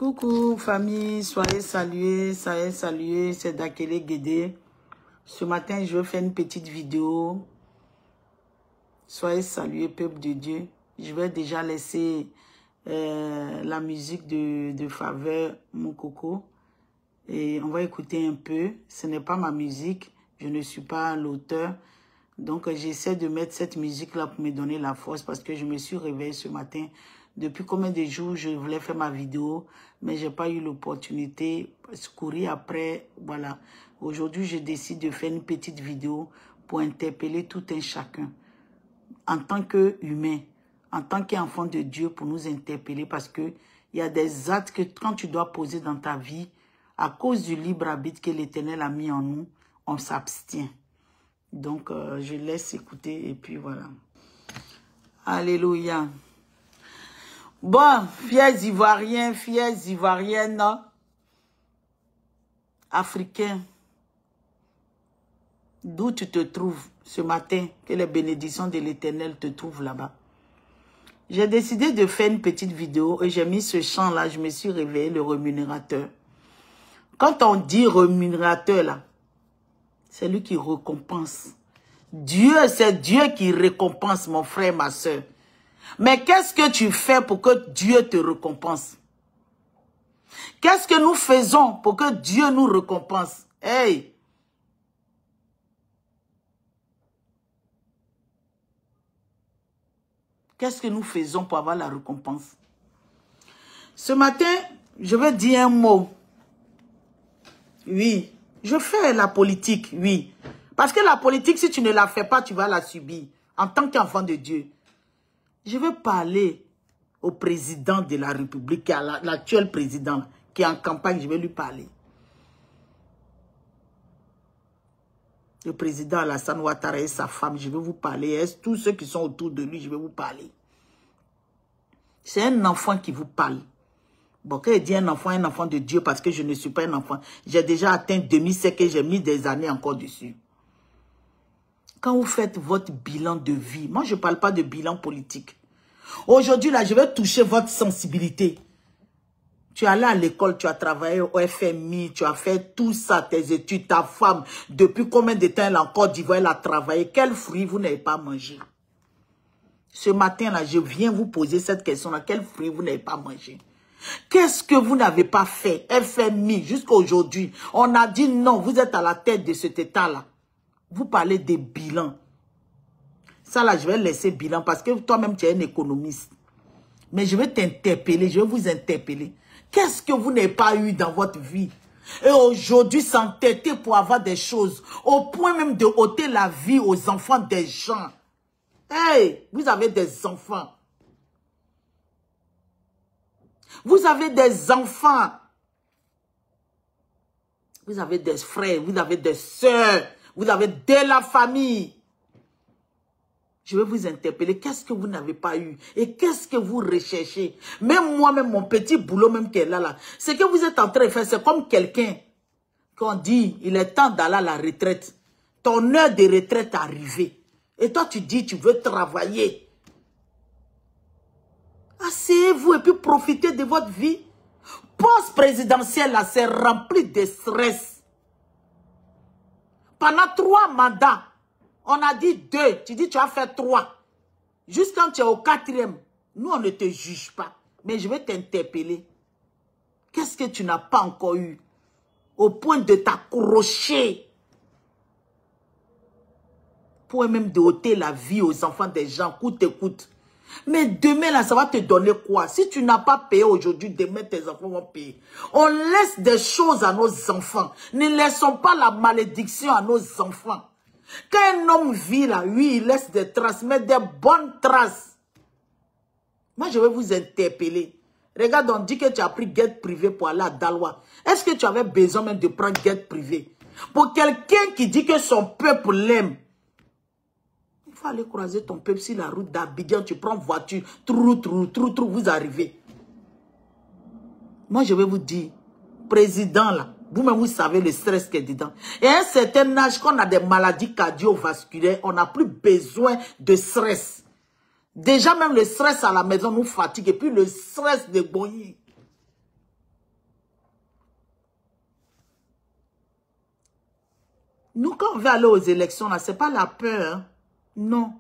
Coucou famille, soyez salués, c'est Dakele Guédé. Ce matin, je vais faire une petite vidéo. Soyez salués, peuple de Dieu. Je vais déjà laisser la musique de Faveur Moukoko. Et on va écouter un peu. Ce n'est pas ma musique, je ne suis pas l'auteur. Donc j'essaie de mettre cette musique-là pour me donner la force parce que je me suis réveillée ce matin. Depuis combien de jours je voulais faire ma vidéo, mais j'ai pas eu l'opportunité de courir après. Voilà. Aujourd'hui, je décide de faire une petite vidéo pour interpeller tout un chacun. En tant qu'humain, en tant qu'enfant de Dieu, pour nous interpeller parce que il y a des actes que quand tu dois poser dans ta vie, à cause du libre arbitre que l'Éternel a mis en nous, on s'abstient. Donc, je laisse écouter et puis voilà. Alléluia. Bon, fiers Ivoiriennes, Africains, d'où tu te trouves ce matin, que les bénédictions de l'Éternel te trouvent là-bas. J'ai décidé de faire une petite vidéo et j'ai mis ce chant-là, je me suis réveillé, le rémunérateur. Quand on dit rémunérateur, là, c'est lui qui récompense. Dieu, c'est Dieu qui récompense, mon frère, ma soeur. Mais qu'est-ce que tu fais pour que Dieu te récompense? Qu'est-ce que nous faisons pour que Dieu nous récompense? Hey! Qu'est-ce que nous faisons pour avoir la récompense? Ce matin, je vais dire un mot. Oui, je fais la politique, oui. Parce que la politique, si tu ne la fais pas, tu vas la subir. En tant qu'enfant de Dieu. Je vais parler au président de la République, à l'actuel président qui est en campagne, je vais lui parler. Le président Alassane Ouattara et sa femme, je vais vous parler. Tous ceux qui sont autour de lui, je vais vous parler. C'est un enfant qui vous parle. Bon, quand je dis un enfant de Dieu, parce que je ne suis pas un enfant. J'ai déjà atteint demi-siècle et j'ai mis des années encore dessus. Quand vous faites votre bilan de vie, moi je ne parle pas de bilan politique. Aujourd'hui, là, je vais toucher votre sensibilité. Tu es allé à l'école, tu as travaillé au FMI, tu as fait tout ça, tes études, ta femme. Depuis combien de temps elle en Côte d'Ivoire, elle a travaillé? Quels fruits vous n'avez pas mangé? Ce matin-là, je viens vous poser cette question-là. Quels fruits vous n'avez pas mangé? Qu'est-ce que vous n'avez pas fait? FMI, jusqu'à aujourd'hui. On a dit non, vous êtes à la tête de cet état-là. Vous parlez des bilans. Ça là, je vais laisser bilan parce que toi-même, tu es un économiste. Mais je vais t'interpeller, je vais vous interpeller. Qu'est-ce que vous n'avez pas eu dans votre vie? Et aujourd'hui, s'entêter pour avoir des choses, au point même de ôter la vie aux enfants des gens. Hey, vous avez des enfants. Vous avez des enfants. Vous avez des frères, vous avez des sœurs, vous avez de la famille. Je vais vous interpeller. Qu'est-ce que vous n'avez pas eu? Et qu'est-ce que vous recherchez? Même moi-même, mon petit boulot même qui est là. Ce que vous êtes en train de faire, c'est comme quelqu'un qu'on dit, il est temps d'aller à la retraite. Ton heure de retraite est arrivée. Et toi, tu dis, tu veux travailler. Asseyez-vous et puis profitez de votre vie. Post-présidentielle, là, c'est rempli de stress. Pendant 3 mandats, on a dit 2, tu dis tu as fait 3. Juste quand tu es au 4e, nous on ne te juge pas. Mais je vais t'interpeller. Qu'est-ce que tu n'as pas encore eu? Au point de t'accrocher. Pour même de ôter la vie aux enfants des gens, coûte. Mais demain là, ça va te donner quoi? Si tu n'as pas payé aujourd'hui, demain tes enfants vont payer. On laisse des choses à nos enfants. Ne laissons pas la malédiction à nos enfants. Quand un homme vit là, oui, il laisse des traces, mais des bonnes traces. Moi, je vais vous interpeller. Regarde, on dit que tu as pris guet privé pour aller à Daloa. Est-ce que tu avais besoin même de prendre guet privé? Pour quelqu'un qui dit que son peuple l'aime, il faut aller croiser ton peuple sur la route d'Abidjan, tu prends voiture, trou, vous arrivez. Moi, je vais vous dire, président là, vous-même, vous savez le stress qui est dedans. Et à un certain âge, quand on a des maladies cardiovasculaires, on n'a plus besoin de stress. Déjà, même le stress à la maison nous fatigue. Et puis le stress de Boyi. Nous, quand on veut aller aux élections, là, c'est pas la peur. Hein? Non.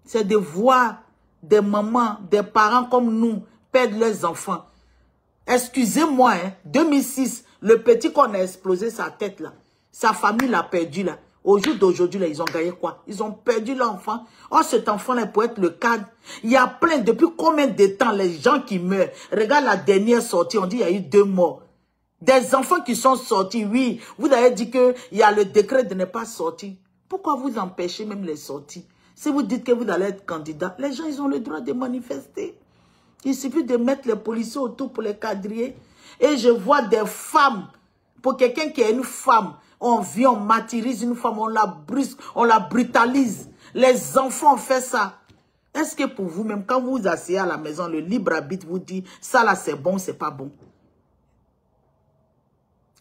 C'est de voir des mamans, des parents comme nous perdre leurs enfants. Excusez-moi, hein, 2006, le petit qu'on a explosé sa tête là, sa famille l'a perdu là. Au jour d'aujourd'hui, là, ils ont gagné quoi? Ils ont perdu l'enfant. Oh, cet enfant-là pourrait être le cadre. Il y a plein, depuis combien de temps, les gens qui meurent. Regarde la dernière sortie, on dit qu'il y a eu 2 morts. Des enfants qui sont sortis, oui. Vous avez dit qu'il y a le décret de ne pas sortir. Pourquoi vous empêchez même les sorties? Si vous dites que vous allez être candidat, les gens, ils ont le droit de manifester. Il suffit de mettre les policiers autour pour les quadriller. Et je vois des femmes, pour quelqu'un qui est une femme, on vient, on martyrise une femme, on la brusque, on la brutalise. Les enfants font ça. Est-ce que pour vous-même, quand vous vous asseyez à la maison, le libre arbitre vous dit, ça là c'est bon, c'est pas bon?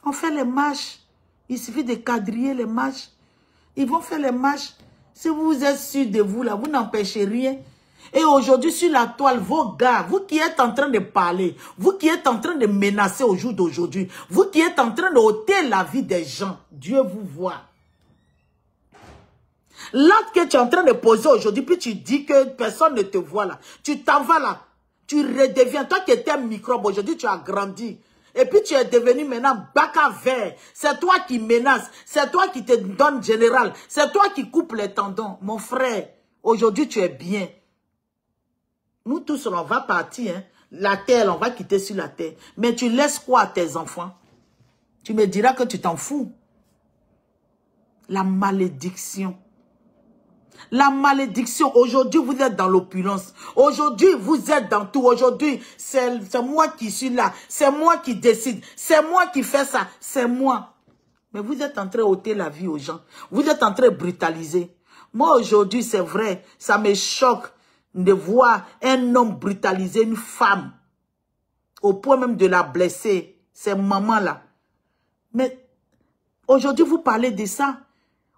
On fait les marches. Il suffit de quadriller les marches. Ils vont faire les marches. Si vous êtes sûr de vous là, vous n'empêchez rien. Et aujourd'hui, sur la toile, vos gars, vous qui êtes en train de parler, vous qui êtes en train de menacer au jour d'aujourd'hui, vous qui êtes en train de ôter la vie des gens, Dieu vous voit. L'acte que tu es en train de poser aujourd'hui, puis tu dis que personne ne te voit là, tu t'en vas là, tu redeviens, toi qui étais un microbe, aujourd'hui tu as grandi. Et puis tu es devenu maintenant bac à verre. C'est toi qui menaces, c'est toi qui te donne général, c'est toi qui coupe les tendons. Mon frère, aujourd'hui tu es bien. Nous tous, on va partir. Hein. La terre, on va quitter sur la terre. Mais tu laisses quoi à tes enfants? Tu me diras que tu t'en fous. La malédiction. La malédiction. Aujourd'hui, vous êtes dans l'opulence. Aujourd'hui, vous êtes dans tout. Aujourd'hui, c'est moi qui suis là. C'est moi qui décide. C'est moi qui fais ça. C'est moi. Mais vous êtes en train d'ôter la vie aux gens. Vous êtes en train de brutaliser. Moi, aujourd'hui, c'est vrai. Ça me choque de voir un homme brutaliser une femme au point même de la blesser, ces mamans-là. Mais aujourd'hui, vous parlez de ça.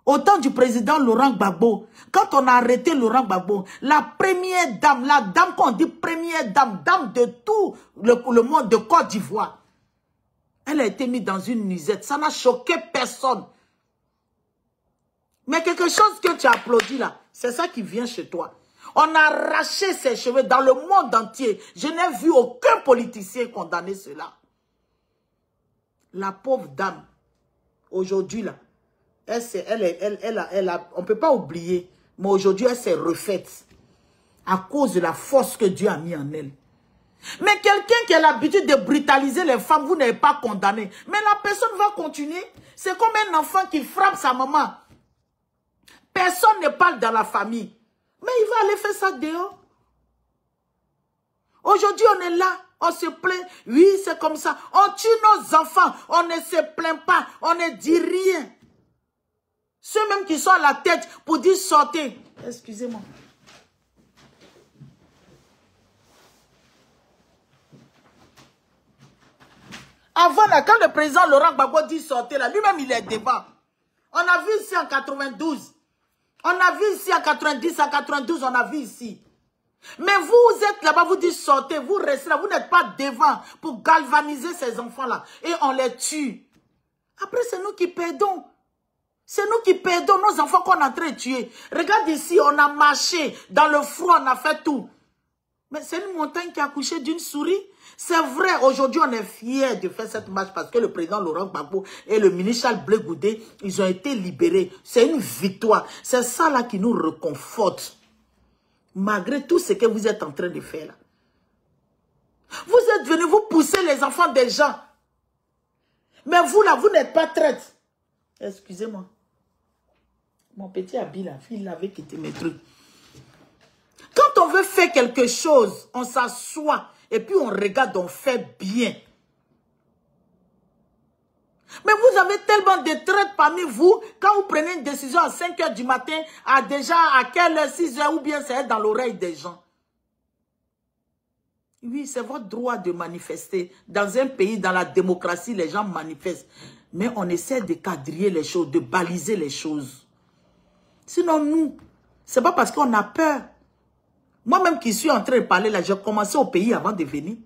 Au temps du président Laurent Gbagbo, quand on a arrêté Laurent Gbagbo, la première dame, la dame qu'on dit première dame, dame de tout le monde de Côte d'Ivoire, elle a été mise dans une nuisette. Ça n'a choqué personne. Mais quelque chose que tu applaudis là, c'est ça qui vient chez toi. On a arraché ses cheveux dans le monde entier. Je n'ai vu aucun politicien condamner cela. La pauvre dame, aujourd'hui là, on ne peut pas oublier, mais aujourd'hui elle s'est refaite à cause de la force que Dieu a mis en elle. Mais quelqu'un qui a l'habitude de brutaliser les femmes, vous n'avez pas condamné. Mais la personne va continuer. C'est comme un enfant qui frappe sa maman. Personne ne parle dans la famille. Mais il va aller faire ça dehors. Aujourd'hui, on est là, on se plaint. Oui, c'est comme ça. On tue nos enfants, on ne se plaint pas, on ne dit rien. Ceux même qui sont à la tête pour dire sortez. Excusez-moi. Avant, là, quand le président Laurent Gbagbo dit sortez, là, lui-même, il est devant. On a vu ici en 92. On a vu ici en 90, en 92, on a vu ici. Mais vous êtes là-bas, vous dites sortez, vous restez là, vous n'êtes pas devant pour galvaniser ces enfants-là. Et on les tue. Après, c'est nous qui perdons. C'est nous qui perdons nos enfants qu'on est en train de tuer. Regarde ici, on a marché dans le froid, on a fait tout. Mais c'est une montagne qui a accouché d'une souris. C'est vrai, aujourd'hui, on est fiers de faire cette marche parce que le président Laurent Gbagbo et le ministre Charles Blé Goudé, ils ont été libérés. C'est une victoire. C'est ça là qui nous réconforte. Malgré tout ce que vous êtes en train de faire là. Vous êtes venus, vous pousser les enfants des gens. Mais vous là, vous n'êtes pas traite. Excusez-moi. Mon petit habit là, il avait quitté mes trucs. Quand on veut faire quelque chose, on s'assoit et puis on regarde, on fait bien. Mais vous avez tellement de traites parmi vous, quand vous prenez une décision à 5 h du matin, à déjà à quelle heure, 6 h ou bien c'est dans l'oreille des gens. Oui, c'est votre droit de manifester. Dans un pays, dans la démocratie, les gens manifestent. Mais on essaie de quadriller les choses, de baliser les choses. Sinon, nous, c'est pas parce qu'on a peur. Moi-même qui suis en train de parler là, j'ai commencé au pays avant de venir.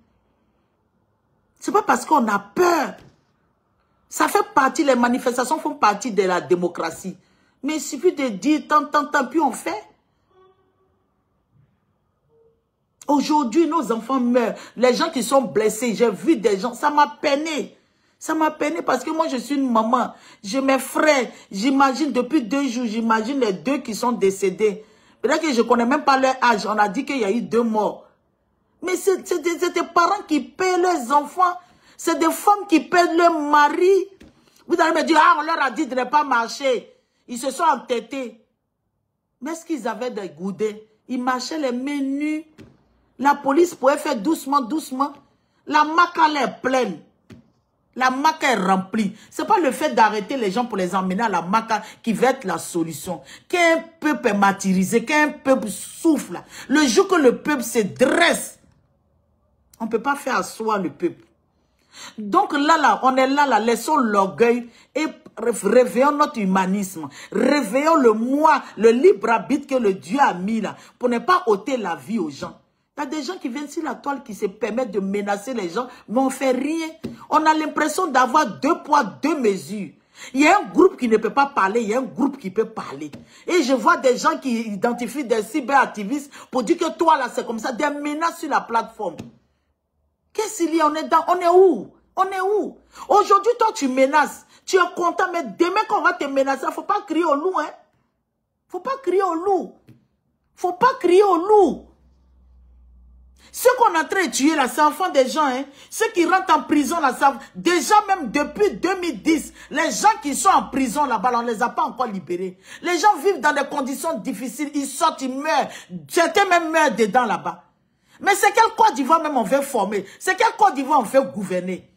C'est pas parce qu'on a peur. Ça fait partie, les manifestations font partie de la démocratie. Mais il suffit de dire tant, puis on fait. Aujourd'hui, nos enfants meurent. Les gens qui sont blessés, j'ai vu des gens, ça m'a peiné. Ça m'a peiné parce que moi, je suis une maman. J'ai mes frères. J'imagine, depuis 2 jours, j'imagine les 2 qui sont décédés. Peut-être que je ne connais même pas leur âge. On a dit qu'il y a eu 2 morts. Mais c'est des parents qui paient leurs enfants. C'est des femmes qui paient leur mari. Vous allez me dire, ah, on leur a dit de ne pas marcher. Ils se sont entêtés. Mais est-ce qu'ils avaient des goudets? Ils marchaient les mains nues. La police pouvait faire doucement, doucement. La MAC est pleine. La MAC est remplie. Ce n'est pas le fait d'arrêter les gens pour les emmener à la MAC qui va être la solution. Qu'un peuple est martyrisé, qu'un peuple souffle. Le jour que le peuple se dresse, on ne peut pas faire asseoir le peuple. Donc là, on est là, laissons l'orgueil et réveillons notre humanisme. Réveillons le moi, le libre arbitre que le Dieu a mis là, pour ne pas ôter la vie aux gens. Il y a des gens qui viennent sur la toile qui se permettent de menacer les gens, mais on ne fait rien. On a l'impression d'avoir 2 poids, 2 mesures. Il y a un groupe qui ne peut pas parler, il y a un groupe qui peut parler. Et je vois des gens qui identifient des cyberactivistes pour dire que toi là c'est comme ça, des menaces sur la plateforme. Qu'est-ce qu'il y a? On est où? On est où? Aujourd'hui, toi, tu menaces. Tu es content, mais demain, quand on va te menacer, il ne faut pas crier au loup, hein? Il ne faut pas crier au loup. Il ne faut pas crier au loup. Ceux qu'on est en train de tuer, là, c'est enfants des gens, hein? Ceux qui rentrent en prison, là, ça, déjà même depuis 2010, les gens qui sont en prison, là-bas, on ne les a pas encore libérés. Les gens vivent dans des conditions difficiles. Ils sortent, ils meurent. Certains même meurent dedans, là-bas. Mais c'est quelle Côte d'Ivoire même on veut former? C'est quelle Côte d'Ivoire on veut gouverner?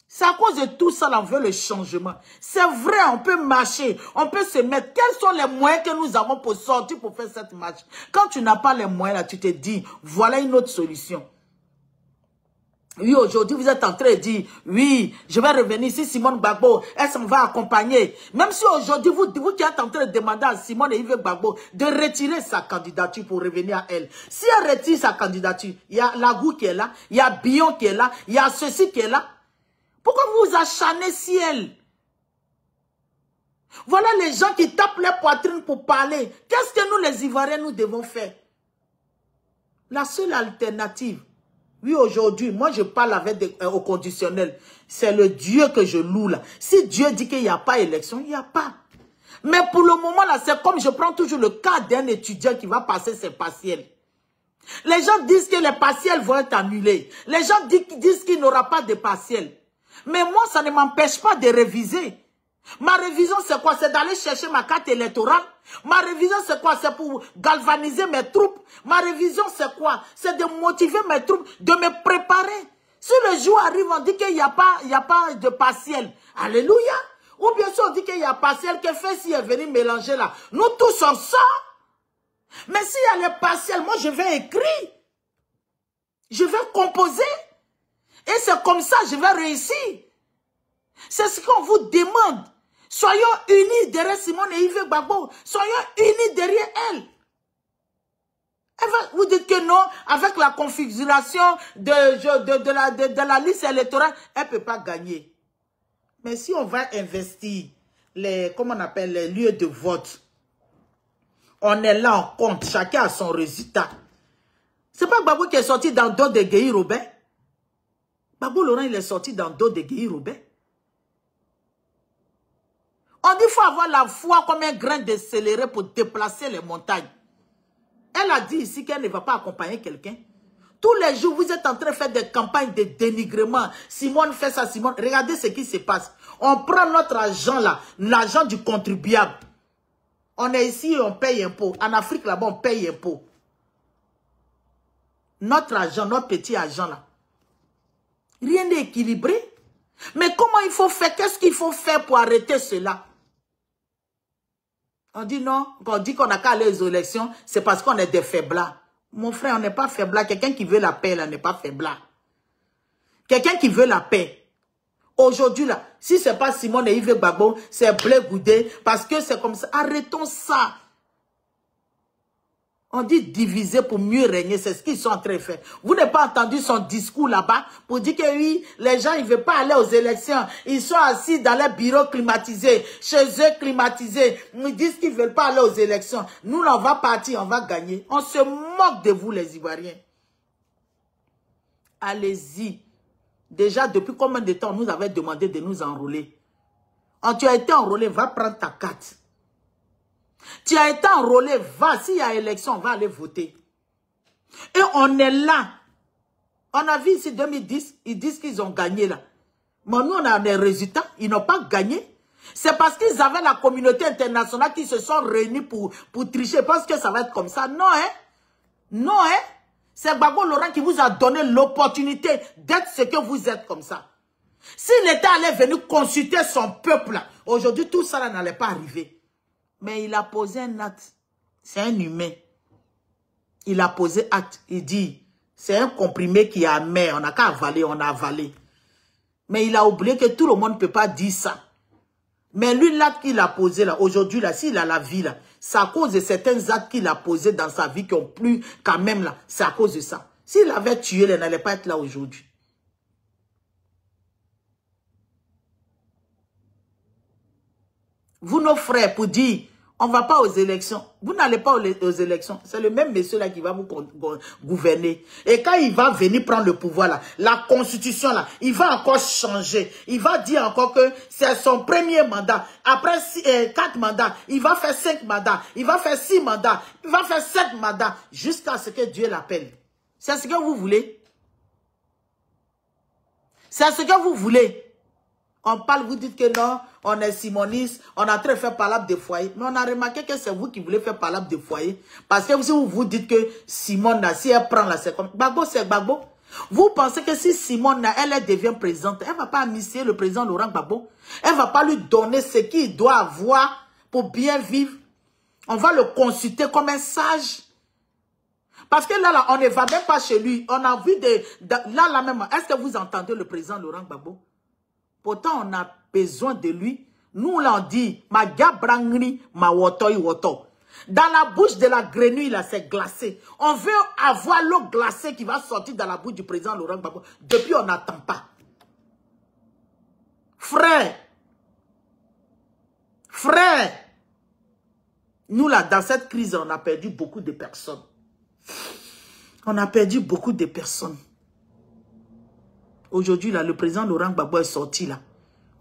C'est à cause de tout ça là on veut le changement. C'est vrai, on peut marcher, on peut se mettre. Quels sont les moyens que nous avons pour sortir, pour faire cette marche? Quand tu n'as pas les moyens là, tu te dis, voilà une autre solution. Oui, aujourd'hui, vous êtes en train de dire, oui, je vais revenir si Simone Gbagbo, elle s'en va accompagner. Même si aujourd'hui, vous qui êtes en train de demander à Simone et Yves Gbagbo de retirer sa candidature pour revenir à elle. Si elle retire sa candidature, il y a Lagou qui est là, il y a Bion qui est là, il y a ceci qui est là. Pourquoi vous vous acharnez si elle? Voilà les gens qui tapent les poitrines pour parler. Qu'est-ce que nous, les Ivoiriens, nous devons faire? La seule alternative. Oui, aujourd'hui, moi, je parle avec au conditionnel. C'est le Dieu que je loue, là. Si Dieu dit qu'il n'y a pas élection, il n'y a pas. Mais pour le moment, là, c'est comme je prends toujours le cas d'un étudiant qui va passer ses partiels. Les gens disent que les partiels vont être annulés. Les gens disent qu'il n'y aura pas de partiels. Mais moi, ça ne m'empêche pas de réviser. Ma révision, c'est quoi? C'est d'aller chercher ma carte électorale. Ma révision, c'est quoi? C'est pour galvaniser mes troupes. Ma révision, c'est quoi? C'est de motiver mes troupes, de me préparer. Si le jour arrive, on dit qu'il n'y a pas de partiel. Alléluia. Ou bien sûr, on dit qu'il y a partiel, que fait si est venu mélanger là. Nous tous, on sort. Mais s'il y a les partiels, moi, je vais écrire. Je vais composer. Et c'est comme ça que je vais réussir. C'est ce qu'on vous demande. Soyons unis derrière Simone et Yves Gbagbo. Soyons unis derrière elle. Vous dites que non, avec la configuration de la liste électorale, elle ne peut pas gagner. Mais si on va investir comment on appelle, les lieux de vote, on est là en compte, chacun a son résultat. C'est pas Gbagbo qui est sorti dans le dos de Guéhi Robert. Gbagbo Laurent, il est sorti dans le dos de Guéhi Robert. On dit qu'il faut avoir la foi comme un grain de céleri pour déplacer les montagnes. Elle a dit ici qu'elle ne va pas accompagner quelqu'un. Tous les jours, vous êtes en train de faire des campagnes de dénigrement. Simone fait ça, Simone. Regardez ce qui se passe. On prend notre argent là, l'argent du contribuable. On est ici et on paye impôt. En Afrique, là-bas, on paye impôt. Notre argent, notre petit argent là. Rien n'est équilibré. Mais comment il faut faire? Qu'est-ce qu'il faut faire pour arrêter cela? On dit non. Quand on dit qu'on n'a qu'à aller aux élections, c'est parce qu'on est des faiblards. Mon frère, on n'est pas faiblards. Quelqu'un qui veut la paix, là, n'est pas faiblard. Quelqu'un qui veut la paix. Aujourd'hui, là, si ce n'est pas Simone et Yves Gbagbo, c'est Blé Goudé, parce que c'est comme ça. Arrêtons ça. On dit diviser pour mieux régner, c'est ce qu'ils sont en train de faire. Vous n'avez pas entendu son discours là-bas pour dire que oui, les gens ils ne veulent pas aller aux élections. Ils sont assis dans les bureaux climatisés, chez eux climatisés. Ils disent qu'ils ne veulent pas aller aux élections. Nous, on va partir, on va gagner. On se moque de vous les Ivoiriens. Allez-y. Déjà, depuis combien de temps on nous avait demandé de nous enrôler? Quand tu as été enrôlé, va prendre ta carte. Tu as été enrôlé, va, s'il y a élection, on va aller voter. Et on est là. On a vu ici 2010, ils disent qu'ils ont gagné là. Mais nous, on a des résultats, ils n'ont pas gagné. C'est parce qu'ils avaient la communauté internationale qui se sont réunis pour tricher. Parce que ça va être comme ça. Non, hein? Non, hein? C'est Gbagbo Laurent qui vous a donné l'opportunité d'être ce que vous êtes comme ça. Si l'État allait venir consulter son peuple, aujourd'hui, tout ça n'allait pas arriver. Mais il a posé un acte. C'est un humain. Il a posé acte. Il dit, c'est un comprimé qui est amer. On n'a qu'à avaler, on a avalé. Mais il a oublié que tout le monde ne peut pas dire ça. Mais lui, l'acte qu'il a posé là, aujourd'hui, là, s'il a la vie là, c'est à cause de certains actes qu'il a posés dans sa vie qui ont plu quand même là. C'est à cause de ça. S'il avait tué, il n'allait pas être là aujourd'hui. Vous, nos frères, pour dire, on ne va pas aux élections. Vous n'allez pas aux élections. C'est le même monsieur là qui va vous gouverner. Et quand il va venir prendre le pouvoir là, la constitution là, il va encore changer. Il va dire encore que c'est son premier mandat. Après 4 mandats, il va faire 5 mandats. Il va faire 6 mandats. Il va faire 7 mandats. Jusqu'à ce que Dieu l'appelle. C'est ce que vous voulez. C'est ce que vous voulez. On parle, vous dites que non, on est simoniste, on a très fait palabre de foyer. Mais on a remarqué que c'est vous qui voulez faire palabre de foyer. Parce que si vous dites que Simone, si elle prend la c'est comme Gbagbo, c'est Gbagbo. Vous pensez que si Simone, elle devient présidente, elle ne va pas amnistier le président Laurent Gbagbo. Elle ne va pas lui donner ce qu'il doit avoir pour bien vivre. On va le consulter comme un sage. Parce que là, on ne va même pas chez lui. On a vu là même. Est-ce que vous entendez le président Laurent Gbagbo? Pourtant, on a besoin de lui. Nous, là, on dit, ma gabrangri, ma wotoy woto. Dans la bouche de la grenouille, là, c'est glacé. On veut avoir l'eau glacée qui va sortir dans la bouche du président Laurent Gbagbo. Depuis, on n'attend pas. Frère, nous, là, dans cette crise, on a perdu beaucoup de personnes. On a perdu beaucoup de personnes. Aujourd'hui, là, le président Laurent Gbagbo est sorti, là.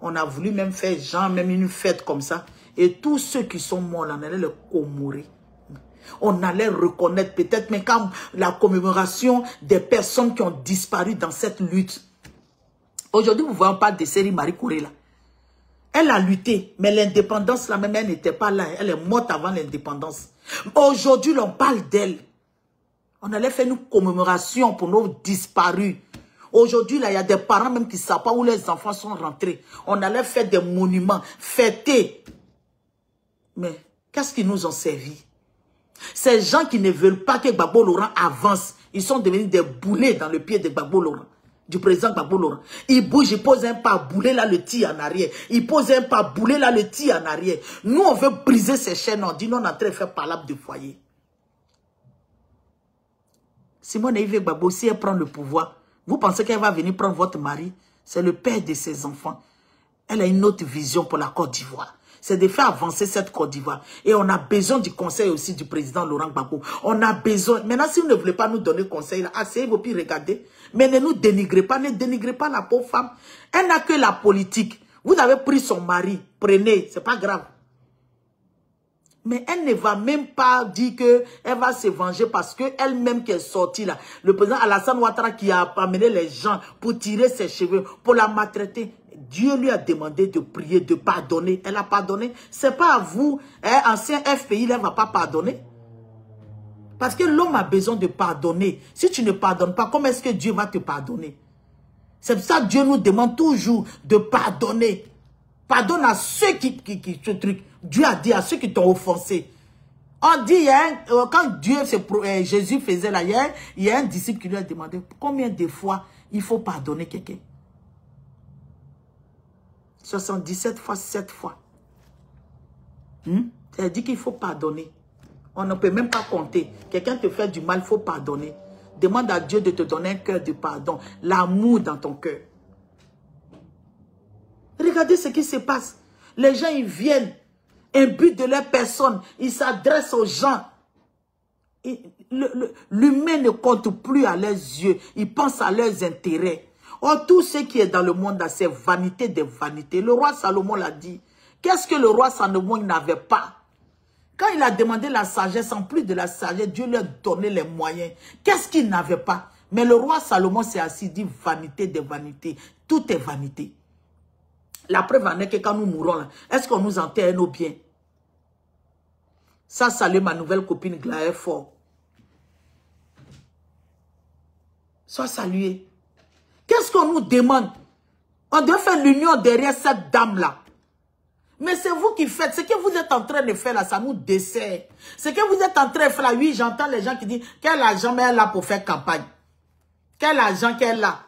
On a voulu même faire, genre, même une fête comme ça. Et tous ceux qui sont morts, là, on allait les commémorer. On allait reconnaître peut-être, mais quand la commémoration des personnes qui ont disparu dans cette lutte. Aujourd'hui, vous ne voyez pas de série Marie Couré, là. Elle a lutté, mais l'indépendance, là, même, elle n'était pas là. Elle est morte avant l'indépendance. Aujourd'hui, on parle d'elle. On allait faire une commémoration pour nos disparus. Aujourd'hui, là, il y a des parents même qui ne savent pas où les enfants sont rentrés. On allait faire des monuments, fêter. Mais qu'est-ce qui nous ont servi? Ces gens qui ne veulent pas que Gbagbo Laurent avance, ils sont devenus des boulets dans le pied de Gbagbo Laurent, du président Gbagbo Laurent. Il bouge, il pose un pas, boulet là, le tire en arrière. Il pose un pas, boulet là, le tire en arrière. Nous, on veut briser ces chaînes. On dit, non, on est en train de faire palabre de foyer. Simone Yves Gbagbo, si elle prend le pouvoir, vous pensez qu'elle va venir prendre votre mari? C'est le père de ses enfants. Elle a une autre vision pour la Côte d'Ivoire. C'est de faire avancer cette Côte d'Ivoire. Et on a besoin du conseil aussi du président Laurent Gbagbo. On a besoin. Maintenant, si vous ne voulez pas nous donner conseil, asseyez-vous puis regardez. Mais ne nous dénigrez pas. Ne dénigrez pas la pauvre femme. Elle n'a que la politique. Vous avez pris son mari. Prenez. C'est pas grave. Mais elle ne va même pas dire qu'elle va se venger parce qu'elle-même qui est sortie là. Le président Alassane Ouattara qui a amené les gens pour tirer ses cheveux, pour la maltraiter. Dieu lui a demandé de prier, de pardonner. Elle a pardonné. C'est pas à vous, ancien FPI, elle ne va pas pardonner. Parce que l'homme a besoin de pardonner. Si tu ne pardonnes pas, comment est-ce que Dieu va te pardonner? C'est pour ça que Dieu nous demande toujours de pardonner. Pardonne à ceux qui ce truc. Dieu a dit à ceux qui t'ont offensé. On dit, quand Jésus faisait là, il y a un disciple qui lui a demandé combien de fois il faut pardonner quelqu'un. 77 fois, 7 fois. Ça dit qu'il faut pardonner. On ne peut même pas compter. Quelqu'un te fait du mal, il faut pardonner. Demande à Dieu de te donner un cœur de pardon. L'amour dans ton cœur. Regardez ce qui se passe. Les gens, ils viennent. Imbues de leur personne. Ils s'adressent aux gens. L'humain ne compte plus à leurs yeux. Ils pensent à leurs intérêts. Or, tout ce qui est dans le monde, c'est vanité des vanités. Le roi Salomon l'a dit. Qu'est-ce que le roi Salomon n'avait pas? Quand il a demandé la sagesse, en plus de la sagesse, Dieu lui a donné les moyens. Qu'est-ce qu'il n'avait pas? Mais le roi Salomon s'est assis, dit vanité des vanités. Tout est vanité. La preuve en est que quand nous mourons, est-ce qu'on nous enterre nos biens? Ça, salue ma nouvelle copine Glaël Fort. Sois salué. Qu'est-ce qu'on nous demande? On doit faire l'union derrière cette dame-là. Mais c'est vous qui faites. Ce que vous êtes en train de faire là, ça nous dessert. Ce que vous êtes en train de faire là, oui, j'entends les gens qui disent quel argent elle a pour faire campagne. Quel argent qu'elle a.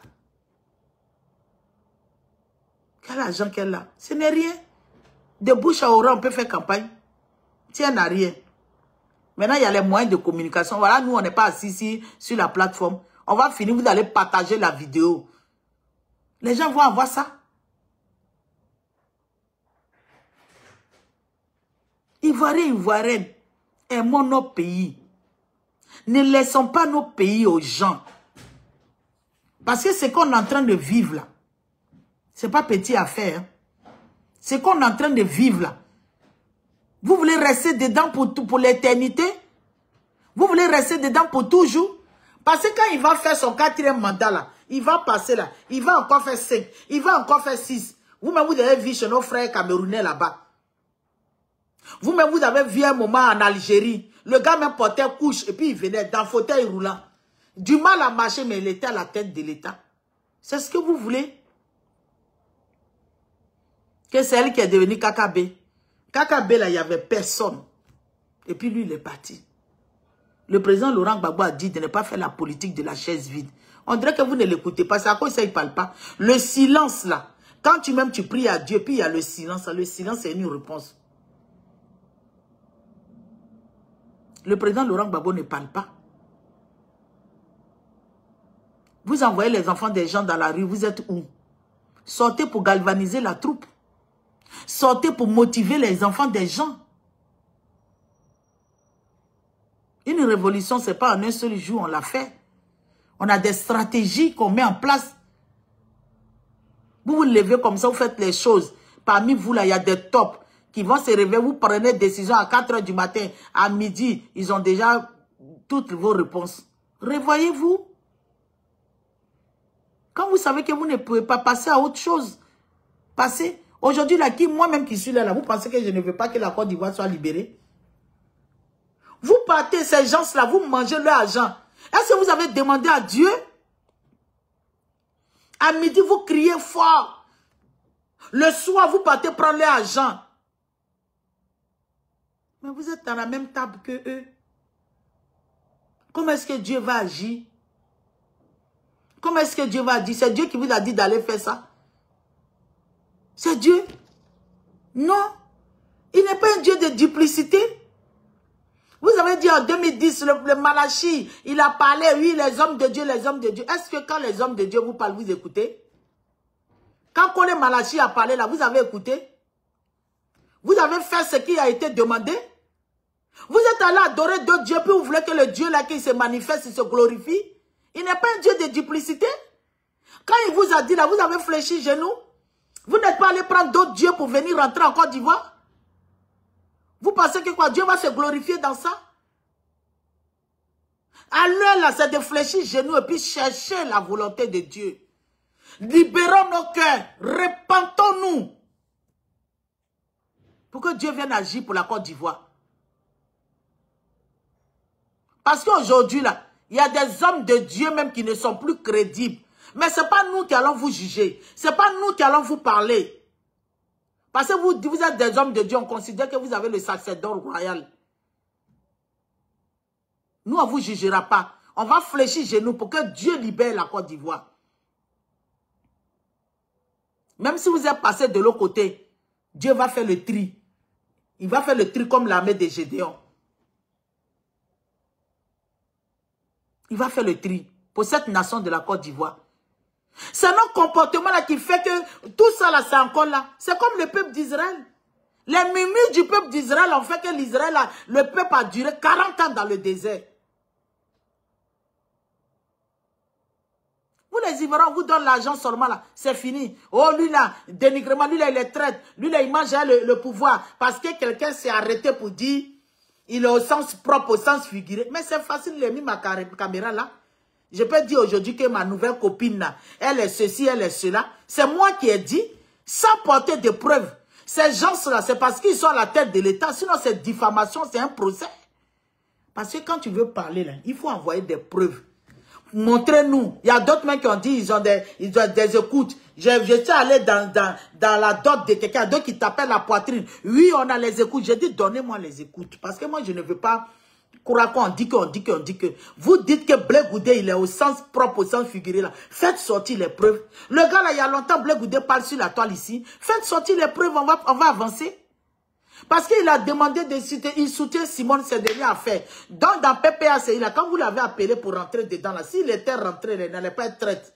Quel argent qu'elle a. Ce n'est rien. De bouche à oreille, on peut faire campagne. Tiens, n'a rien. Maintenant, il y a les moyens de communication. Voilà, nous, on n'est pas assis ici sur la plateforme. On va finir, vous allez partager la vidéo. Les gens vont avoir ça. Ivoiriens, Ivoiriennes, aimons nos pays. Ne laissons pas nos pays aux gens. Parce que ce qu'on est en train de vivre là, ce n'est pas petit à faire. Hein. Ce qu'on est en train de vivre là, vous voulez rester dedans pour l'éternité? Vous voulez rester dedans pour toujours? Parce que quand il va faire son 4e mandat là, il va passer là, il va encore faire 5, il va encore faire 6. Vous-même, vous avez vu chez nos frères camerounais là-bas. Vous-même, vous avez vu un moment en Algérie. Le gars même portait couche et puis il venait dans fauteuil roulant. Du mal à marcher, mais il était à la tête de l'État. C'est ce que vous voulez? Que c'est elle qui est devenue KKB. KKB, là, il n'y avait personne. Et puis lui, il est parti. Le président Laurent Gbagbo a dit de ne pas faire la politique de la chaise vide. On dirait que vous ne l'écoutez pas. C'est à cause ça, il ne parle pas. Le silence, là. Quand tu pries à Dieu, puis il y a le silence. Le silence, c'est une réponse. Le président Laurent Gbagbo ne parle pas. Vous envoyez les enfants des gens dans la rue, vous êtes où? Sortez pour galvaniser la troupe. Sortez pour motiver les enfants des gens. Une révolution, ce n'est pas en un seul jour, on l'a fait. On a des stratégies qu'on met en place. Vous vous levez comme ça, vous faites les choses. Parmi vous, là, il y a des tops qui vont se réveiller. Vous prenez des décisions à 4 h du matin. À midi, ils ont déjà toutes vos réponses. Revoyez-vous. Quand vous savez que vous ne pouvez pas passer à autre chose, passez. Aujourd'hui, là, moi-même qui suis là, vous pensez que je ne veux pas que la Côte d'Ivoire soit libérée? Vous partez, ces gens-là, vous mangez leur argent. Est-ce que vous avez demandé à Dieu? À midi, vous criez fort. Le soir, vous partez prendre leur argent. Mais vous êtes dans la même table que eux. Comment est-ce que Dieu va agir? Comment est-ce que Dieu va dire? C'est Dieu qui vous a dit d'aller faire ça. C'est Dieu. Non. Il n'est pas un Dieu de duplicité. Vous avez dit en 2010, le Malachi, il a parlé, oui, les hommes de Dieu, les hommes de Dieu. Est-ce que quand les hommes de Dieu vous parlent, vous écoutez? Quand Kone Malachi a parlé là, vous avez écouté? Vous avez fait ce qui a été demandé? Vous êtes allé adorer d'autres dieux, puis vous voulez que le Dieu là qui se manifeste, il se glorifie? Il n'est pas un Dieu de duplicité. Quand il vous a dit là, vous avez fléchi genoux. Vous n'êtes pas allé prendre d'autres dieux pour venir rentrer en Côte d'Ivoire? Vous pensez que quoi? Dieu va se glorifier dans ça? À l'heure là, c'est de fléchir genoux et puis chercher la volonté de Dieu. Libérons nos cœurs. Repentons-nous. Pour que Dieu vienne agir pour la Côte d'Ivoire. Parce qu'aujourd'hui là, il y a des hommes de Dieu même qui ne sont plus crédibles. Mais ce n'est pas nous qui allons vous juger. Ce n'est pas nous qui allons vous parler. Parce que vous êtes des hommes de Dieu, on considère que vous avez le sacerdoce royal. Nous, on ne vous jugera pas. On va fléchir genoux pour que Dieu libère la Côte d'Ivoire. Même si vous êtes passé de l'autre côté, Dieu va faire le tri. Il va faire le tri comme l'armée de Gédéon. Il va faire le tri pour cette nation de la Côte d'Ivoire. C'est notre comportement là qui fait que tout ça là, c'est encore là. C'est comme le peuple d'Israël. Les murmures du peuple d'Israël ont fait que l'Israël, le peuple a duré 40 ans dans le désert. Vous les Ivoiriens, on vous donne l'argent seulement là, c'est fini. Oh lui là, dénigrement, lui là il est traite, lui là il mange le pouvoir. Parce que quelqu'un s'est arrêté pour dire, il est au sens propre, au sens figuré. Mais c'est facile, il a mis ma caméra là. Je peux dire aujourd'hui que ma nouvelle copine là, elle est ceci, elle est cela. C'est moi qui ai dit, sans porter de preuves. Ces gens-là, c'est parce qu'ils sont à la tête de l'État. Sinon, c'est diffamation, c'est un procès. Parce que quand tu veux parler là, il faut envoyer des preuves. Montrez-nous. Il y a d'autres mecs qui ont dit ils ont des écoutes. J'étais allé dans la dot de quelqu'un, d'autres qui t'appellent la poitrine. Oui, on a les écoutes. J'ai dit donnez-moi les écoutes. Parce que moi, je ne veux pas croire qu'on dit que. Vous dites que Blé Goudé, il est au sens propre, au sens figuré là. Faites sortir les preuves. Le gars là, il y a longtemps, Blé Goudé parle sur la toile ici. Faites sortir les preuves, on va avancer. Parce qu'il a demandé de citer, il soutient Simone ces dernières affaires. Donc, dans PPACI, là, quand vous l'avez appelé pour rentrer dedans, là, s'il était rentré, il n'allait pas être traite.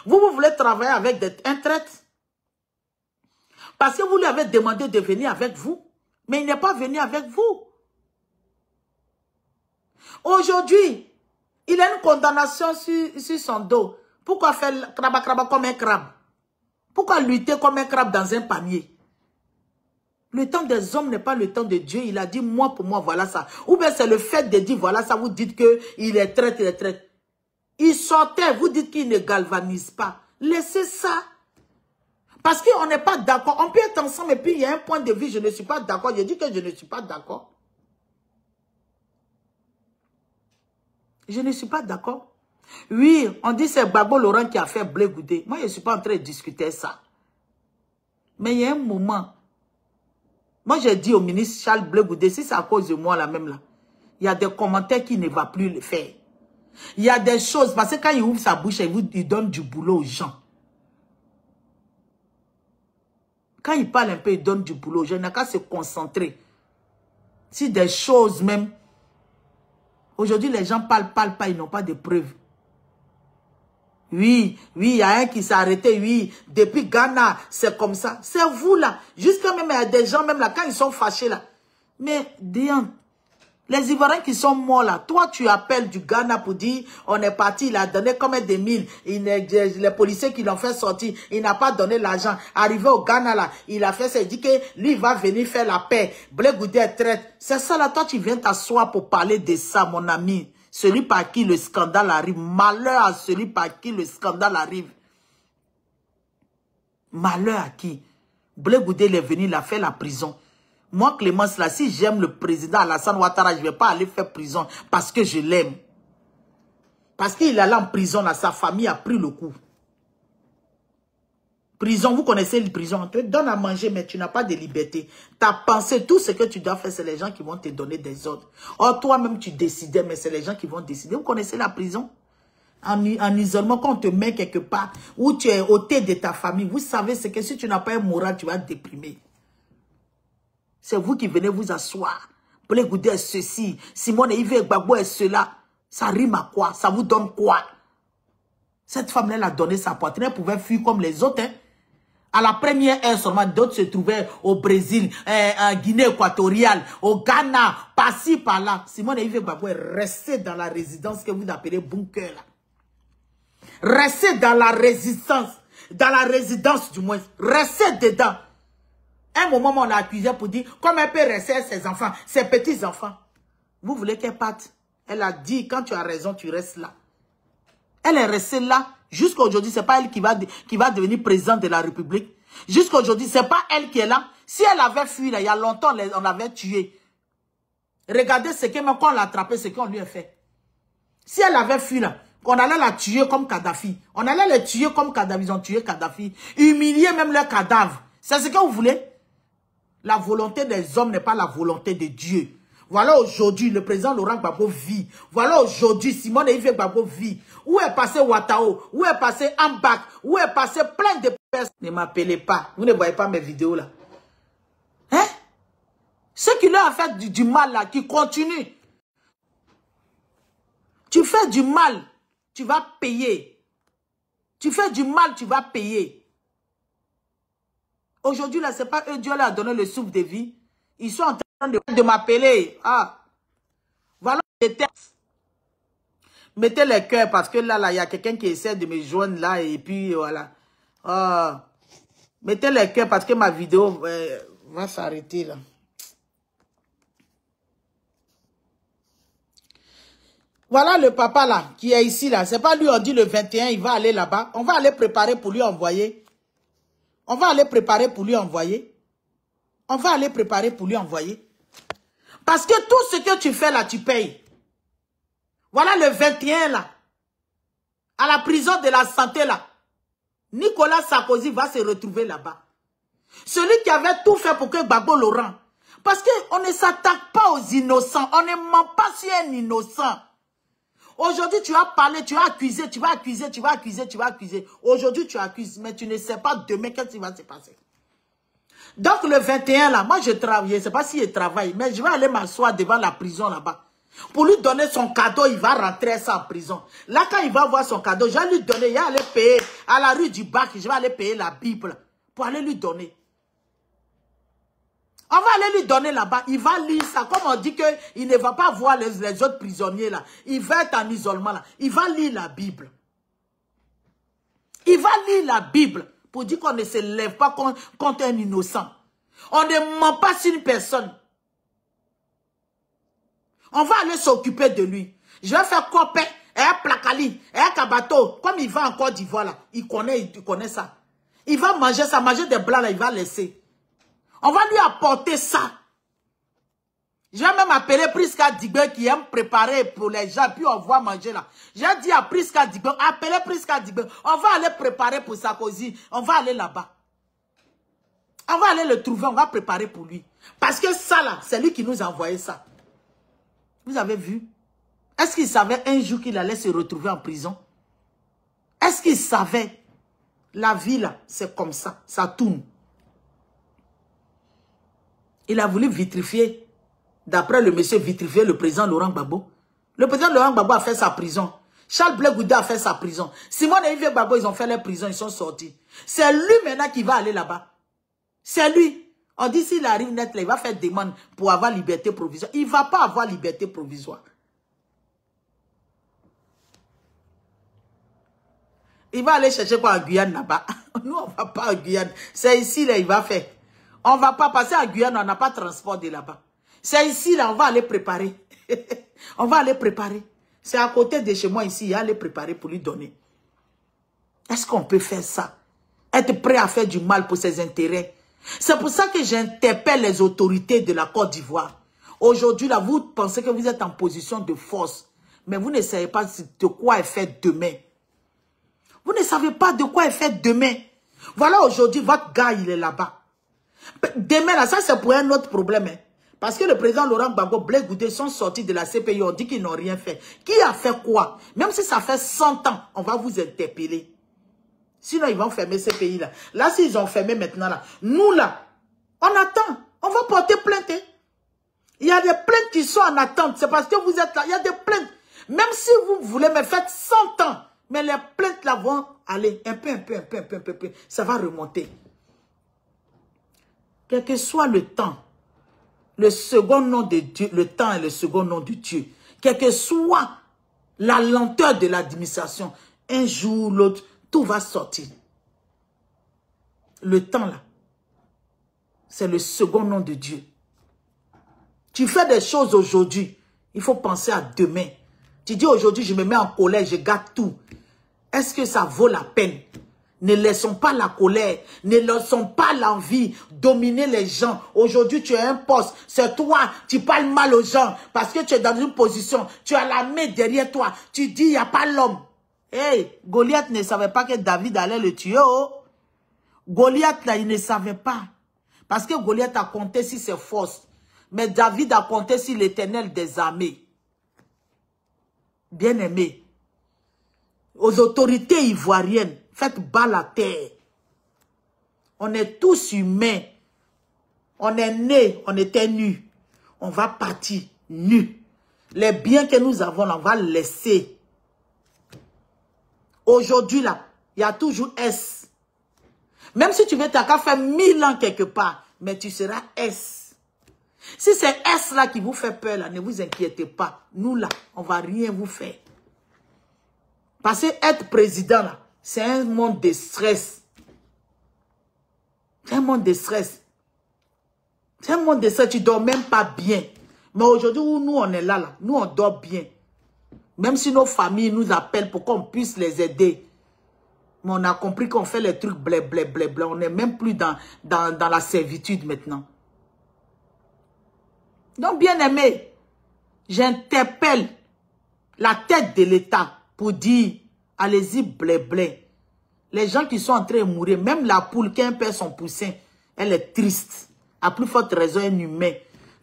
Vous voulez travailler avec un traite. Parce que vous lui avez demandé de venir avec vous. Mais il n'est pas venu avec vous. Aujourd'hui, il a une condamnation sur son dos. Pourquoi faire craba comme un crabe? Pourquoi lutter comme un crabe dans un panier? Le temps des hommes n'est pas le temps de Dieu. Il a dit, moi pour moi, voilà ça. Ou bien c'est le fait de dire, voilà ça, vous dites qu'il est traite, il est traite. Il sortait, vous dites qu'il ne galvanise pas. Laissez ça. Parce qu'on n'est pas d'accord. On peut être ensemble et puis il y a un point de vue, je ne suis pas d'accord. Je dis que je ne suis pas d'accord. Je ne suis pas d'accord. Oui, on dit c'est Gbagbo Laurent qui a fait Blé Goudé. Moi, je ne suis pas en train de discuter ça. Mais il y a un moment... Moi, j'ai dit au ministre Charles Blé Goudé, si c'est à cause de moi, là même là, il y a des commentaires qui ne va plus le faire. Il y a des choses, parce que quand il ouvre sa bouche, il donne du boulot aux gens. Quand il parle un peu, il donne du boulot aux gens. Il n'a qu'à se concentrer. Si des choses même, aujourd'hui, les gens parlent pas, ils n'ont pas de preuves. Oui, il y a un qui s'est arrêté, oui, depuis Ghana, c'est comme ça. C'est vous là, jusqu'à même, il y a des gens même là, quand ils sont fâchés là. Mais, Diane, les Ivoiriens qui sont morts là, toi tu appelles du Ghana pour dire, on est parti, il a donné combien de mille, les policiers qui l'ont fait sortir, il n'a pas donné l'argent. Arrivé au Ghana là, il a fait ça, il dit que lui il va venir faire la paix. Blé Goudé est traite. C'est ça là, toi tu viens t'asseoir pour parler de ça, mon ami. Celui par qui le scandale arrive. Malheur à celui par qui le scandale arrive. Malheur à qui? Blé Goudé il est venu, il a fait la prison. Moi, Clémence, là, si j'aime le président Alassane Ouattara, je ne vais pas aller faire prison parce que je l'aime. Parce qu'il est allé en prison, là, sa famille a pris le coup. Prison, vous connaissez les prisons, on te donne à manger, mais tu n'as pas de liberté. Ta pensée, tout ce que tu dois faire, c'est les gens qui vont te donner des ordres. Or, toi-même, tu décidais, mais c'est les gens qui vont décider. Vous connaissez la prison? En isolement, quand on te met quelque part, où tu es ôté de ta famille, vous savez, c'est que si tu n'as pas un moral, tu vas te déprimer. C'est vous qui venez vous asseoir. Blé Goudé est ceci, Simone Yves Gbagbo est cela. Ça rime à quoi? Ça vous donne quoi? Cette femme-là, elle a donné sa poitrine, elle pouvait fuir comme les autres, hein. À la première heure seulement, d'autres se trouvaient au Brésil, en Guinée équatoriale, au Ghana, par-ci, par-là. Simone Yves Gbagbo est resté dans la résidence que vous appelez bunker, là. Resté dans la résidence du moins. Resté dedans. Un moment, on l'a accusé pour dire, comme elle peut rester à ses enfants, ses petits-enfants. Vous voulez qu'elle parte? Elle a dit, quand tu as raison, tu restes là. Elle est restée là. Jusqu'à aujourd'hui, ce n'est pas elle qui va devenir présidente de la République. Jusqu'à aujourd'hui, ce n'est pas elle qui est là. Si elle avait fui, là, il y a longtemps, on l'avait tuée. Regardez ce qu'on quand on l'a attrapé, ce qu'on lui a fait. Si elle avait fui, là, on allait la tuer comme Kadhafi. On allait les tuer comme Kadhafi. Ils ont tué Kadhafi. Humilier même leur cadavre. C'est ce que vous voulez? La volonté des hommes n'est pas la volonté de Dieu. Voilà aujourd'hui, le président Laurent Gbagbo vit. Voilà aujourd'hui, Simone Yves Gbagbo vit. Où est passé Ouattao? Où est passé Ambak? Où est passé plein de personnes? Ne m'appelez pas. Vous ne voyez pas mes vidéos là. Hein? Ceux qui leur ont fait du mal là, qui continuent. Tu fais du mal, tu vas payer. Tu fais du mal, tu vas payer. Aujourd'hui, là, c'est pas eux, Dieu leur a donné le souffle de vie. Ils sont en train de m'appeler. Ah, voilà les textes. Mettez les cœurs parce que là, il y a quelqu'un qui essaie de me joindre là et puis voilà. Ah, mettez les cœurs parce que ma vidéo va s'arrêter là. Voilà le papa là, qui est ici là. C'est pas lui, on dit le 21, il va aller là-bas. On va aller préparer pour lui envoyer. On va aller préparer pour lui envoyer. On va aller préparer pour lui envoyer. Parce que tout ce que tu fais là, tu payes. Voilà le 21 là. À la prison de la santé là. Nicolas Sarkozy va se retrouver là-bas. Celui qui avait tout fait pour que Gbagbo le rende. Parce qu'on ne s'attaque pas aux innocents. On ne ment pas sur un innocent. Aujourd'hui, tu as parlé, tu as accusé, tu vas accuser, tu vas accuser, tu vas accuser. Aujourd'hui, tu accuses, mais tu ne sais pas demain qu'est-ce qui va se passer. Donc, le 21, là, moi, je travaille. Je ne sais pas si je travaille, mais je vais aller m'asseoir devant la prison là-bas. Pour lui donner son cadeau, il va rentrer ça en prison. Là, quand il va voir son cadeau, je vais lui donner, il va aller payer à la rue du Bac, je vais aller payer la Bible pour aller lui donner. On va aller lui donner là-bas. Il va lire ça. Comme on dit qu'il ne va pas voir les autres prisonniers là. Il va être en isolement là. Il va lire la Bible. Il va lire la Bible pour dire qu'on ne se lève pas contre un innocent. On ne ment pas sur une personne. On va aller s'occuper de lui. Je vais faire copé, un placali, un kabato. Comme il va en Côte d'Ivoire là. Il connaît ça. Il va manger ça, manger des blancs là, il va laisser. On va lui apporter ça. Je vais même appeler Priska Digbe qui aime préparer pour les gens, puis on va manger là. J'ai dit à Priska Digbe, appelez Priska Digbe. On va aller préparer pour Sarkozy. On va aller là-bas. On va aller le trouver, on va préparer pour lui. Parce que ça là, c'est lui qui nous a envoyé ça. Vous avez vu? Est-ce qu'il savait un jour qu'il allait se retrouver en prison? Est-ce qu'il savait? La vie là, c'est comme ça, ça tourne. Il a voulu vitrifier, d'après le monsieur vitrifier le président Laurent Gbagbo. Le président Laurent Gbagbo a fait sa prison. Charles Blé Goudé a fait sa prison. Simone et Yves Gbagbo, ils ont fait leur prison, ils sont sortis. C'est lui maintenant qui va aller là-bas. C'est lui. On dit s'il arrive net là, il va faire demande pour avoir liberté provisoire. Il ne va pas avoir liberté provisoire. Il va aller chercher quoi à Guyane là-bas. Nous, on ne va pas à Guyane. C'est ici là, il va faire. On ne va pas passer à Guyane, on n'a pas de transport de là-bas. C'est ici, là, on va aller préparer. On va aller préparer. C'est à côté de chez moi ici, il va aller préparer pour lui donner. Est-ce qu'on peut faire ça? Être prêt à faire du mal pour ses intérêts? C'est pour ça que j'interpelle les autorités de la Côte d'Ivoire. Aujourd'hui, là, vous pensez que vous êtes en position de force. Mais vous ne savez pas de quoi est fait demain. Vous ne savez pas de quoi est fait demain. Voilà, aujourd'hui, votre gars, il est là-bas. Demain, là, ça c'est pour un autre problème. Hein. Parce que le président Laurent Gbagbo, Blé Goudé sont sortis de la CPI, on dit qu'ils n'ont rien fait. Qui a fait quoi? Même si ça fait 100 ans, on va vous interpeller. Sinon, ils vont fermer ces pays-là. Là, s'ils ont fermé maintenant, là, nous, là, on attend. On va porter plainte. Hein. Il y a des plaintes qui sont en attente. C'est parce que vous êtes là. Il y a des plaintes. Même si vous voulez me faire 100 ans, mais les plaintes là vont aller un peu. Ça va remonter. Quel que soit le temps, le second nom de Dieu, le temps est le second nom de Dieu. Quelle que soit la lenteur de l'administration, un jour ou l'autre, tout va sortir. Le temps là, c'est le second nom de Dieu. Tu fais des choses aujourd'hui, il faut penser à demain. Tu dis aujourd'hui, je me mets en colère, je gâte tout. Est-ce que ça vaut la peine? Ne laissons pas la colère, ne laissons pas l'envie dominer les gens. Aujourd'hui, tu as un poste, c'est toi, tu parles mal aux gens parce que tu es dans une position, tu as la main derrière toi, tu dis, il n'y a pas l'homme. Hey, Goliath ne savait pas que David allait le tuer. Oh. Goliath, là, il ne savait pas. Parce que Goliath a compté sur ses forces. Mais David a compté sur l'Éternel des armées. Bien-aimé, aux autorités ivoiriennes, faites bas la terre. On est tous humains. On est nés, on était nus. On va partir nus. Les biens que nous avons, là, on va laisser. Aujourd'hui, là, il y a toujours S. Même si tu veux t'as qu'à faire 1000 ans quelque part, mais tu seras S. Si c'est S là qui vous fait peur, là, ne vous inquiétez pas. Nous, là, on va rien vous faire. Parce que être président, là, c'est un monde de stress. C'est un monde de stress. C'est un monde de stress, tu ne dors même pas bien. Mais aujourd'hui, nous, on est là, nous, on dort bien. Même si nos familles nous appellent pour qu'on puisse les aider. Mais on a compris qu'on fait les trucs blé. On n'est même plus dans la servitude maintenant. Donc, bien aimé, j'interpelle la tête de l'État pour dire, allez-y blé. Les gens qui sont en train de mourir, même la poule qui a un perd son poussin, elle est triste. À plus forte raison, un humain.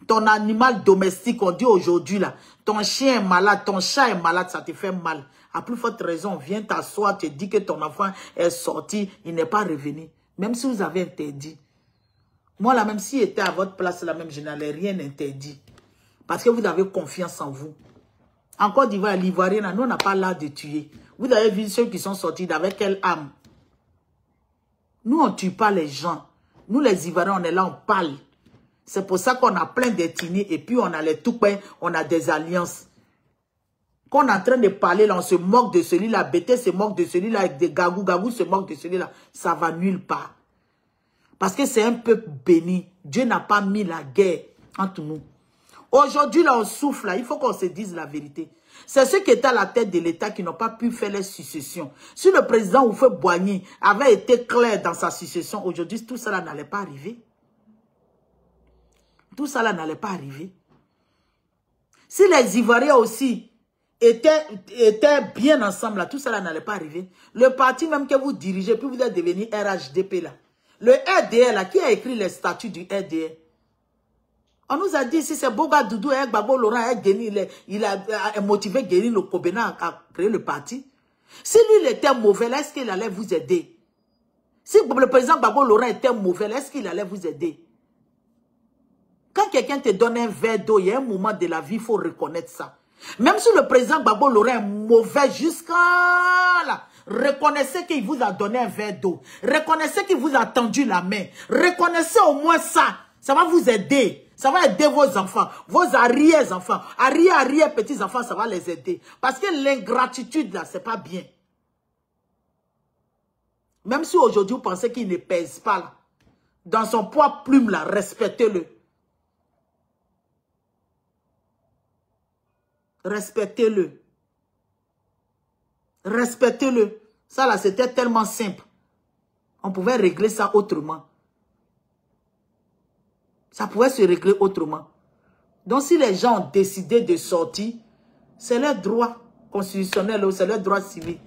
Ton animal domestique, on dit aujourd'hui là, ton chien est malade, ton chat est malade, ça te fait mal. À plus forte raison, viens t'asseoir, te dis que ton enfant est sorti, il n'est pas revenu. Même si vous avez interdit. Moi là, même s'il était à votre place là, même je n'allais rien interdit. Parce que vous avez confiance en vous. En Côte d'Ivoire, l'Ivoirien, nous on n'a pas l'art de tuer. Vous avez vu ceux qui sont sortis avec quelle âme? Nous on ne tue pas les gens. Nous les Ivoiriens, on est là, on parle. C'est pour ça qu'on a plein d'ethnies et puis on a les Toupins, on a des alliances. Quand on est en train de parler, là, on se moque de celui-là, Bété se moque de celui-là, avec des Gagou, Gagou se moque de celui-là. Ça va nulle part. Parce que c'est un peuple béni. Dieu n'a pas mis la guerre entre nous. Aujourd'hui, là, on souffle, là, il faut qu'on se dise la vérité. C'est ceux qui étaient à la tête de l'État qui n'ont pas pu faire les successions. Si le président Houphouët-Boigny avait été clair dans sa succession, aujourd'hui, tout ça n'allait pas arriver. Tout ça là n'allait pas arriver. Si les Ivoiriens aussi étaient bien ensemble, là, tout ça là n'allait pas arriver. Le parti même que vous dirigez, puis vous êtes devenu RHDP là. Le RDR là, qui a écrit les statuts du RDR? On nous a dit, si c'est Boga Doudou et Gbagbo Laurent, il a motivé Guérin le Kobena à créer le parti. Si lui il était mauvais, est-ce qu'il allait vous aider? Si le président Gbagbo Laurent était mauvais, est-ce qu'il allait vous aider? Quand quelqu'un te donne un verre d'eau, il y a un moment de la vie, il faut reconnaître ça. Même si le président Gbagbo Laurent est mauvais jusqu'à là, reconnaissez qu'il vous a donné un verre d'eau. Reconnaissez qu'il vous a tendu la main. Reconnaissez au moins ça. Ça va vous aider. Ça va aider vos enfants, vos arrière-enfants. Arrière-petits-enfants, ça va les aider. Parce que l'ingratitude, là, c'est pas bien. Même si aujourd'hui, vous pensez qu'il ne pèse pas, là. Dans son poids plume, là, respectez-le. Respectez-le. Respectez-le. Ça là, c'était tellement simple. On pouvait régler ça autrement. Ça pouvait se régler autrement. Donc si les gens ont décidé de sortir, c'est leur droit constitutionnel, c'est leur droit civil.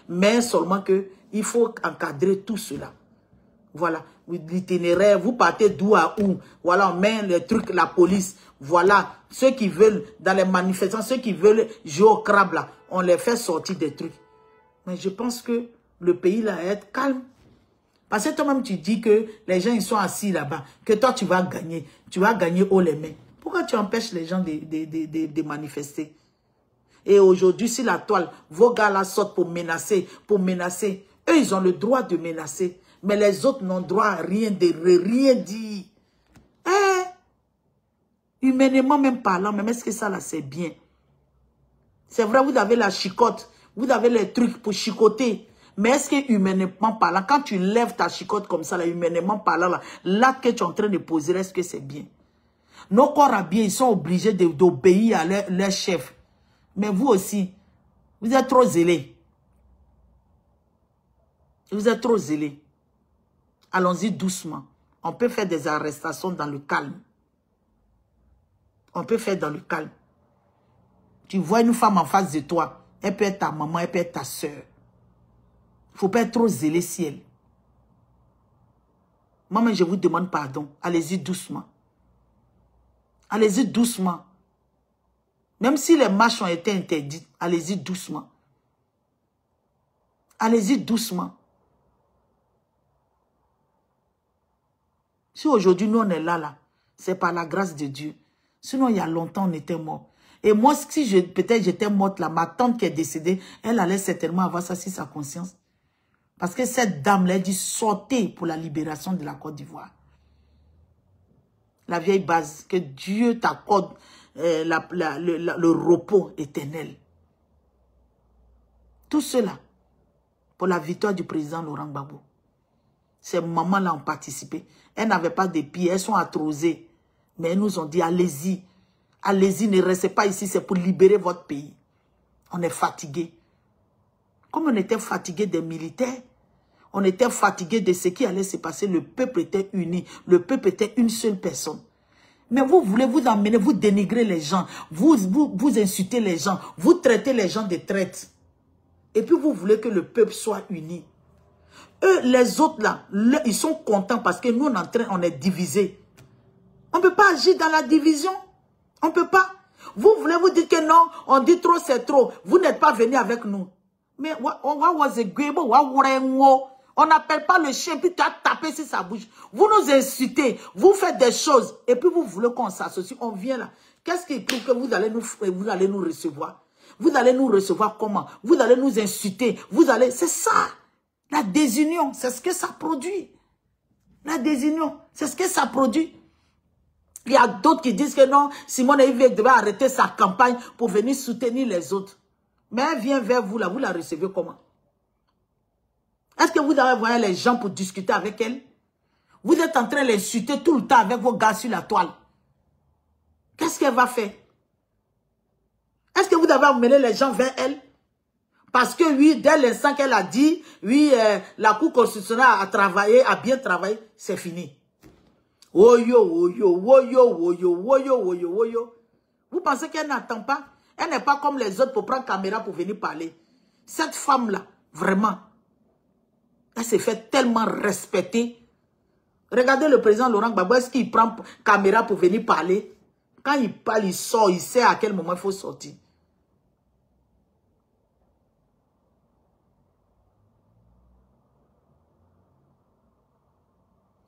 Mais seulement que il faut encadrer tout cela. Voilà. L'itinéraire, vous partez d'où à où. Voilà, on met les trucs, la police. Voilà. Ceux qui veulent, dans les manifestants, ceux qui veulent jouer au crabe, là, on les fait sortir des trucs. Mais je pense que le pays, là, est calme. Parce que toi-même, tu dis que les gens, ils sont assis là-bas, que toi, tu vas gagner. Tu vas gagner haut les mains. Pourquoi tu empêches les gens de manifester? Et aujourd'hui, si la toile, vos gars là sortent pour menacer, eux, ils ont le droit de menacer. Mais les autres n'ont droit à rien dire. Humainement même parlant, même est-ce que ça là c'est bien? C'est vrai, vous avez la chicotte, vous avez les trucs pour chicoter. Mais est-ce que humainement parlant, quand tu lèves ta chicotte comme ça, là, humainement parlant, l'acte que tu es en train de poser, est-ce que c'est bien? Nos corps habillés, ils sont obligés d'obéir à leur chef. Mais vous aussi, vous êtes trop zélés. Vous êtes trop zélés. Allons-y doucement. On peut faire des arrestations dans le calme. On peut faire dans le calme. Tu vois une femme en face de toi. Elle peut être ta maman, elle peut être ta soeur. Il ne faut pas être trop zélé si elle. Moi-même, je vous demande pardon. Allez-y doucement. Allez-y doucement. Même si les marches ont été interdites, allez-y doucement. Allez-y doucement. Si aujourd'hui, nous, on est là, c'est par la grâce de Dieu. Sinon, il y a longtemps, on était mort. Et moi, si peut-être j'étais morte là, ma tante qui est décédée, elle allait certainement avoir ça sur sa conscience. Parce que cette dame-là dit sortez pour la libération de la Côte d'Ivoire. La vieille base, que Dieu t'accorde le repos éternel. Tout cela pour la victoire du président Laurent Gbagbo. Ces mamans-là ont participé. Elles n'avaient pas de pieds, elles sont atrosées. Mais elles nous ont dit, allez-y. Allez-y, ne restez pas ici, c'est pour libérer votre pays. On est fatigué. Comme on était fatigué des militaires, on était fatigué de ce qui allait se passer. Le peuple était uni. Le peuple était une seule personne. Mais vous voulez vous emmener, vous dénigrer les gens. Vous insultez les gens. Vous traitez les gens de traîtres. Et puis vous voulez que le peuple soit uni. Eux, les autres là, ils sont contents parce que nous, on est divisés. On ne peut pas agir dans la division. On ne peut pas. Vous voulez vous dire que non, on dit trop, c'est trop. Vous n'êtes pas venus avec nous. Mais on n'appelle pas le chien, puis tu as tapé sur sa bouche. Vous nous insultez, vous faites des choses, et puis vous voulez qu'on s'associe. On vient là. Qu'est-ce qui prouve que vous allez nous recevoir? Vous allez nous recevoir comment? Vous allez nous insulter. C'est ça. La désunion, c'est ce que ça produit. La désunion, c'est ce que ça produit. Il y a d'autres qui disent que non, Simone Veil devait arrêter sa campagne pour venir soutenir les autres. Mais elle vient vers vous là, vous la recevez comment? Est-ce que vous avez envoyé les gens pour discuter avec elle? Vous êtes en train de l'insulter tout le temps avec vos gars sur la toile. Qu'est-ce qu'elle va faire? Est-ce que vous avez amené les gens vers elle? Parce que oui, dès l'instant qu'elle a dit, oui, la Cour constitutionnelle a travaillé, a bien travaillé, c'est fini. Oyo, oyo, oyo, oyo, oyo, oyo, oyo. Vous pensez qu'elle n'attend pas? Elle n'est pas comme les autres pour prendre caméra pour venir parler. Cette femme-là, vraiment, elle s'est fait tellement respecter. Regardez le président Laurent Gbagbo, est-ce qu'il prend caméra pour venir parler? Quand il parle, il sort, il sait à quel moment il faut sortir.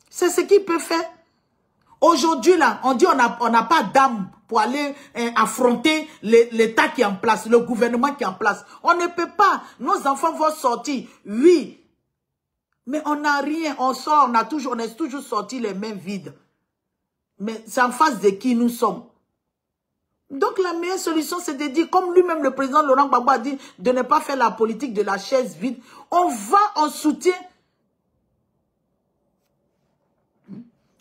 C'est ce qu'il peut faire. Aujourd'hui, là, on dit on n'a pas d'âme pour aller affronter l'État qui est en place, le gouvernement qui est en place. On ne peut pas. Nos enfants vont sortir, oui. Mais on n'a rien. On sort, on est toujours sortis les mains vides. Mais c'est en face de qui nous sommes. Donc la meilleure solution, c'est de dire, comme lui-même le président Laurent Gbagbo a dit, de ne pas faire la politique de la chaise vide. On va en soutien.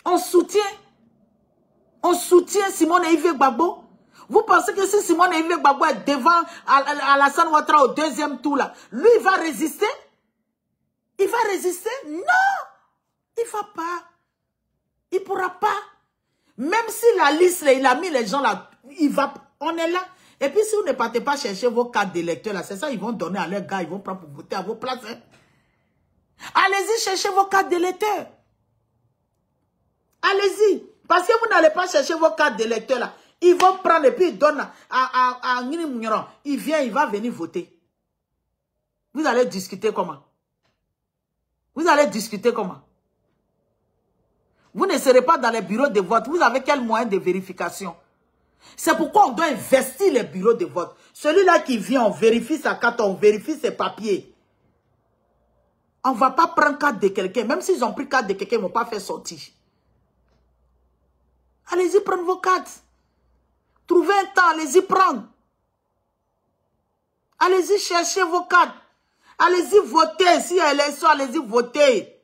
On soutient Simone Veil Gbagbo. Vous pensez que si Simone Veil Gbagbo est devant Alassane Ouattara au deuxième tour là, lui il va résister? Il va résister? Non! Il ne va pas. Il ne pourra pas. Même si la liste, il a mis les gens là, on est là. Et puis si vous ne partez pas chercher vos cartes d'électeurs là, c'est ça, ils vont donner à leurs gars, ils vont prendre pour voter à vos places. Hein. Allez-y chercher vos cartes d'électeurs. Allez-y. Parce que vous n'allez pas chercher vos cartes d'électeurs là. Ils vont prendre et puis ils donnent à Ngini Mouniron. Il vient, il va venir voter. Vous allez discuter comment? Vous allez discuter comment? Vous ne serez pas dans les bureaux de vote. Vous avez quel moyen de vérification? C'est pourquoi on doit investir les bureaux de vote. Celui-là qui vient, on vérifie sa carte, on vérifie ses papiers. On ne va pas prendre carte de quelqu'un. Même s'ils ont pris carte de quelqu'un, ils ne vont pas faire sortir. Allez-y prendre vos cartes. Trouvez un temps, allez-y prendre. Allez-y chercher vos cartes. Allez-y voter. Si il y a élection, allez-y voter.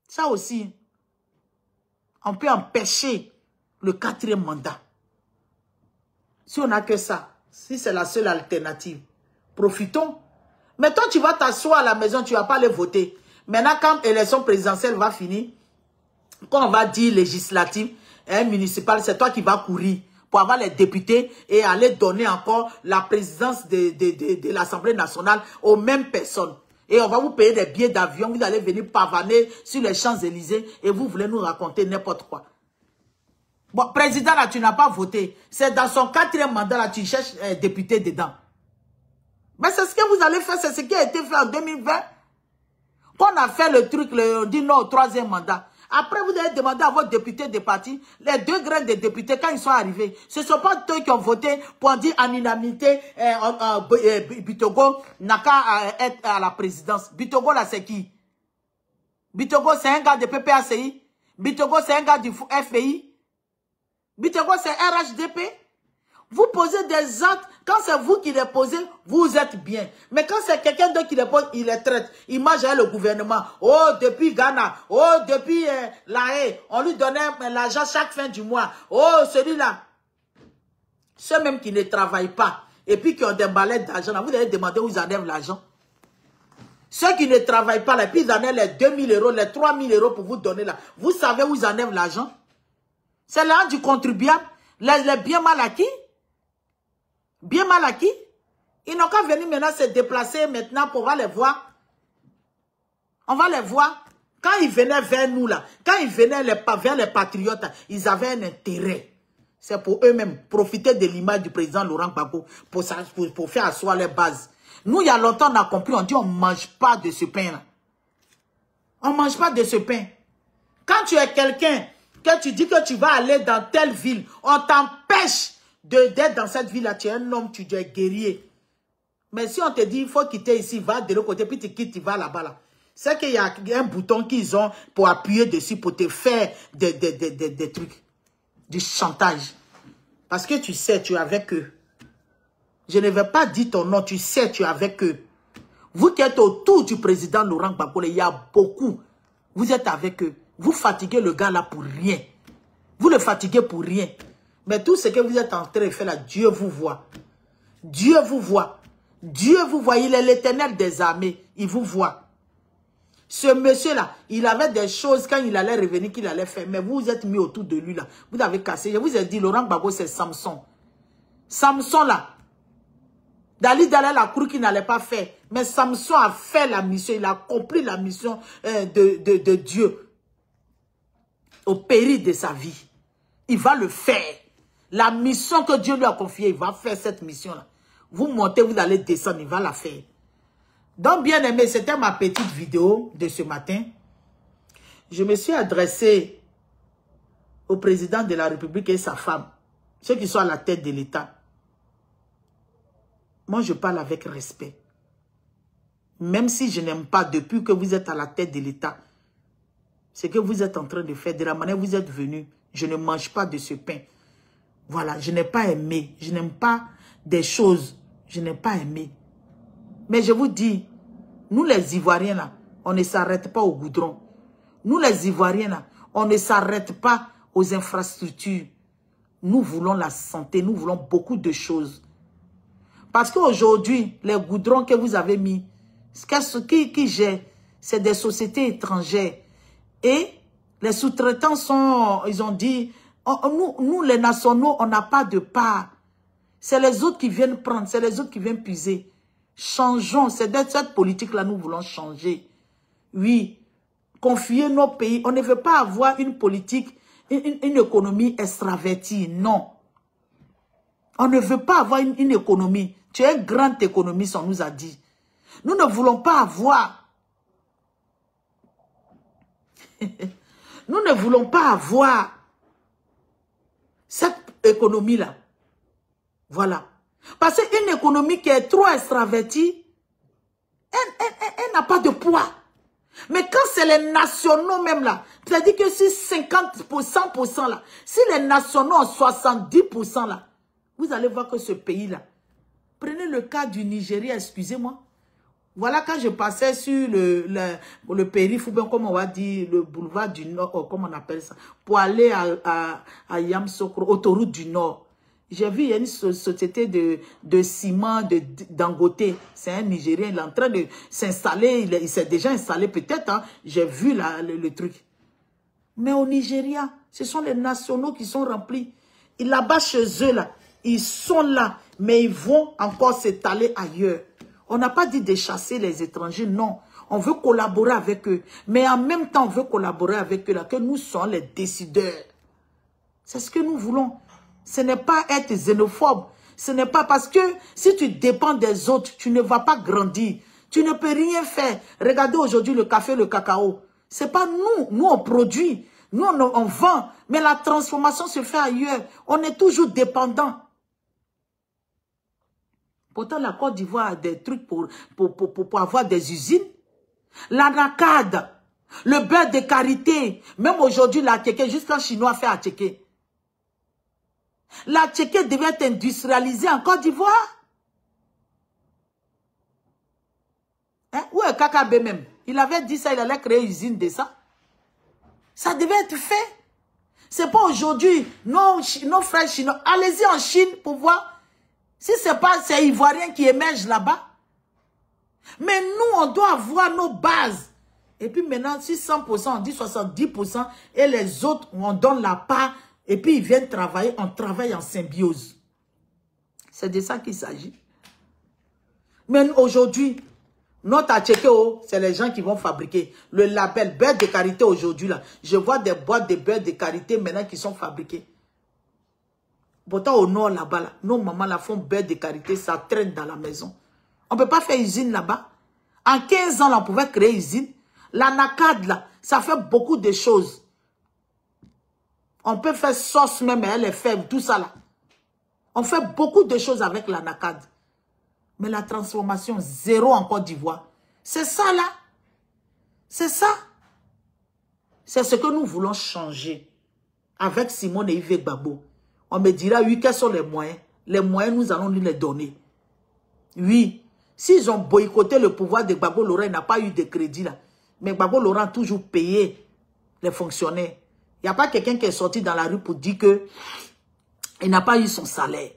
Ça aussi, on peut empêcher le 4e mandat. Si on n'a que ça, si c'est la seule alternative, profitons. Mais toi, tu vas t'asseoir à la maison, tu ne vas pas aller voter. Maintenant, quand l'élection présidentielle va finir, quand on va dire législative, municipale, c'est toi qui vas courir pour avoir les députés et aller donner encore la présidence de l'Assemblée nationale aux mêmes personnes. Et on va vous payer des billets d'avion, vous allez venir pavaner sur les Champs-Élysées et vous voulez nous raconter n'importe quoi. Bon, président, là, tu n'as pas voté. C'est dans son 4e mandat, là, tu cherches député dedans. Mais c'est ce que vous allez faire, c'est ce qui a été fait en 2020. Quand on a fait le truc, on dit non au 3e mandat. Après, vous allez demander à vos députés de parti, les 2 grains de députés, quand ils sont arrivés, ce ne sont pas eux qui ont voté pour dire en unanimité, Bitogo n'a qu'à être à la présidence. Bitogo, là, c'est qui? Bitogo, c'est un gars de PPACI. Bitogo, c'est un gars du FPI. Bitogo, c'est RHDP. Vous posez des actes, quand c'est vous qui les posez, vous êtes bien. Mais quand c'est quelqu'un d'autre qui les pose, il les traite. Il mange le gouvernement. Oh, depuis Ghana. Oh, depuis La Haye. On lui donnait l'argent chaque fin du mois. Oh, celui-là. Ceux même qui ne travaillent pas, et puis qui ont des balais d'argent, vous allez demander où ils enlèvent l'argent. Ceux qui ne travaillent pas, et puis ils enlèvent les 2 000 euros, les 3 000 euros pour vous donner là. Vous savez où ils enlèvent l'argent? C'est l'argent du contribuable. Les biens mal acquis. Bien mal acquis. Ils n'ont qu'à venir maintenant se déplacer maintenant pour aller les voir. On va les voir. Quand ils venaient vers nous là, quand ils venaient vers les patriotes, ils avaient un intérêt. C'est pour eux-mêmes profiter de l'image du président Laurent Gbagbo pour faire asseoir les bases. Nous, il y a longtemps, on a compris, on dit on ne mange pas de ce pain-là. On ne mange pas de ce pain. Quand tu es quelqu'un, que tu dis que tu vas aller dans telle ville, on t'empêche d'être dans cette ville-là. Tu es un homme, tu es guerrier. Mais si on te dit, il faut quitter ici, va de l'autre côté, puis tu quittes, tu vas là-bas. Là. C'est qu'il y a un bouton qu'ils ont pour appuyer dessus, pour te faire des trucs, du chantage. Parce que tu sais, tu es avec eux. Je ne vais pas dire ton nom, tu sais, tu es avec eux. Vous qui êtes autour du président Laurent Gbagbo, il y a beaucoup. Vous êtes avec eux. Vous fatiguez le gars là pour rien. Vous le fatiguez pour rien. Mais tout ce que vous êtes en train de faire là, Dieu vous voit. Dieu vous voit. Dieu vous voit. Il est l'Éternel des armées. Il vous voit. Ce monsieur-là, il avait des choses quand il allait revenir qu'il allait faire. Mais vous vous êtes mis autour de lui là. Vous avez cassé. Je vous ai dit, Laurent Gbagbo, c'est Samson. Samson là. Dali d'aller la cour qu'il n'allait pas faire. Mais Samson a fait la mission. Il a accompli la mission de Dieu. Au péril de sa vie. Il va le faire. La mission que Dieu lui a confiée, il va faire cette mission-là. Vous montez, vous allez descendre, il va la faire. Donc, bien aimé, c'était ma petite vidéo de ce matin. Je me suis adressé au président de la République et sa femme, ceux qui sont à la tête de l'État. Moi, je parle avec respect. Même si je n'aime pas, depuis que vous êtes à la tête de l'État, ce que vous êtes en train de faire, de la manière où vous êtes venu, je ne mange pas de ce pain. Voilà, je n'ai pas aimé. Je n'aime pas des choses. Je n'ai pas aimé. Mais je vous dis, nous les Ivoiriens là, on ne s'arrête pas au goudron. Nous les Ivoiriens là, on ne s'arrête pas aux infrastructures. Nous voulons la santé, nous voulons beaucoup de choses. Parce qu'aujourd'hui, les goudrons que vous avez mis, qui gèrent, c'est des sociétés étrangères. Et les sous-traitants sont, ils ont dit, nous les nationaux, on n'a pas de part. C'est les autres qui viennent prendre, c'est les autres qui viennent puiser. Changeons, c'est de cette politique-là, nous voulons changer. Oui, confier nos pays. On ne veut pas avoir une politique, une économie extravertie, non. On ne veut pas avoir une économie. Tu es un grand économiste, on nous a dit. Nous ne voulons pas avoir... Nous ne voulons pas avoir cette économie-là. Voilà. Parce qu'une économie qui est trop extravertie, elle n'a pas de poids. Mais quand c'est les nationaux même là, c'est-à-dire que si 50%, 100% là, si les nationaux ont 70% là, vous allez voir que ce pays-là, prenez le cas du Nigeria, excusez-moi. Voilà, quand je passais sur le périph', ou bien comme on va dire, le boulevard du Nord, comment on appelle ça, pour aller à Yamsokro, autoroute du Nord. J'ai vu, il y a une société de ciment, de Dangote. C'est un Nigérien, il est en train de s'installer, il s'est déjà installé peut-être, hein, j'ai vu le truc. Mais au Nigeria, ce sont les nationaux qui sont remplis. Et là-bas, chez eux, là, ils sont là, mais ils vont encore s'étaler ailleurs. On n'a pas dit de chasser les étrangers, non. On veut collaborer avec eux. Mais en même temps, on veut collaborer avec eux, là, que nous sommes les décideurs. C'est ce que nous voulons. Ce n'est pas être xénophobe. Ce n'est pas parce que si tu dépends des autres, tu ne vas pas grandir. Tu ne peux rien faire. Regardez aujourd'hui le café, le cacao. C'est pas nous. Nous, on produit. Nous, on vend. Mais la transformation se fait ailleurs. On est toujours dépendant. Pourtant, la Côte d'Ivoire a des trucs pour avoir des usines. L'anacade, le beurre de karité. Même aujourd'hui, la tchéké, jusqu'un Chinois fait à tchéké. La tchéké devait être industrialisée en Côte d'Ivoire. Hein? Où est KKB même? Il avait dit ça, il allait créer une usine de ça. Ça devait être fait. C'est pas aujourd'hui. Nos frères chinois, allez-y en Chine pour voir. Si c'est pas ces Ivoiriens qui émergent là-bas. Mais nous, on doit avoir nos bases. Et puis maintenant, si 100%, on dit 70%, et les autres, on donne la part, et puis ils viennent travailler, on travaille en symbiose. C'est de ça qu'il s'agit. Mais aujourd'hui, notre Atchékéo, c'est les gens qui vont fabriquer. Le label beurre de karité aujourd'hui, là. Je vois des boîtes de beurre de karité maintenant qui sont fabriquées. Pourtant, au nord, là-bas, là, nos mamans la font beurre de karité, ça traîne dans la maison. On ne peut pas faire usine là-bas. En 15 ans, là, on pouvait créer usine. L'anacade, là, ça fait beaucoup de choses. On peut faire sauce même, elle est faible, tout ça, là. On fait beaucoup de choses avec l'anacade. Mais la transformation, zéro en Côte d'Ivoire. C'est ça, là. C'est ça. C'est ce que nous voulons changer. Avec Simone et Yves Gbagbo. On me dira, oui, quels sont les moyens? Les moyens, nous allons nous les donner. Oui. S'ils ont boycotté le pouvoir de Gbagbo Laurent, il n'a pas eu de crédit, là. Mais Gbagbo Laurent a toujours payé les fonctionnaires. Il n'y a pas quelqu'un qui est sorti dans la rue pour dire que il n'a pas eu son salaire.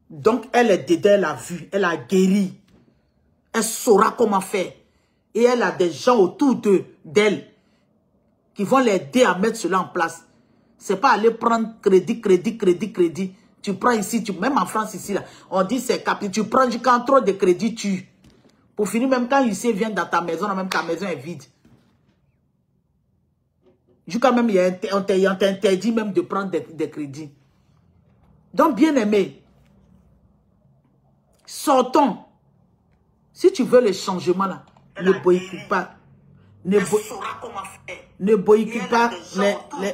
Donc, elle est dedans, elle a vu, elle a guéri. Elle saura comment faire. Et elle a des gens autour d'elle qui vont l'aider à mettre cela en place. C'est pas aller prendre crédit. Tu prends ici, même en France ici, là, on dit c'est capital. Tu prends quand trop de crédit, pour finir, même quand ici vient dans ta maison, même ta maison est vide. Jusqu'à même, on t'interdit même de prendre des crédits. Donc, bien aimé, sortons. Si tu veux le changement là, ne boycotte pas. Ne boycotte pas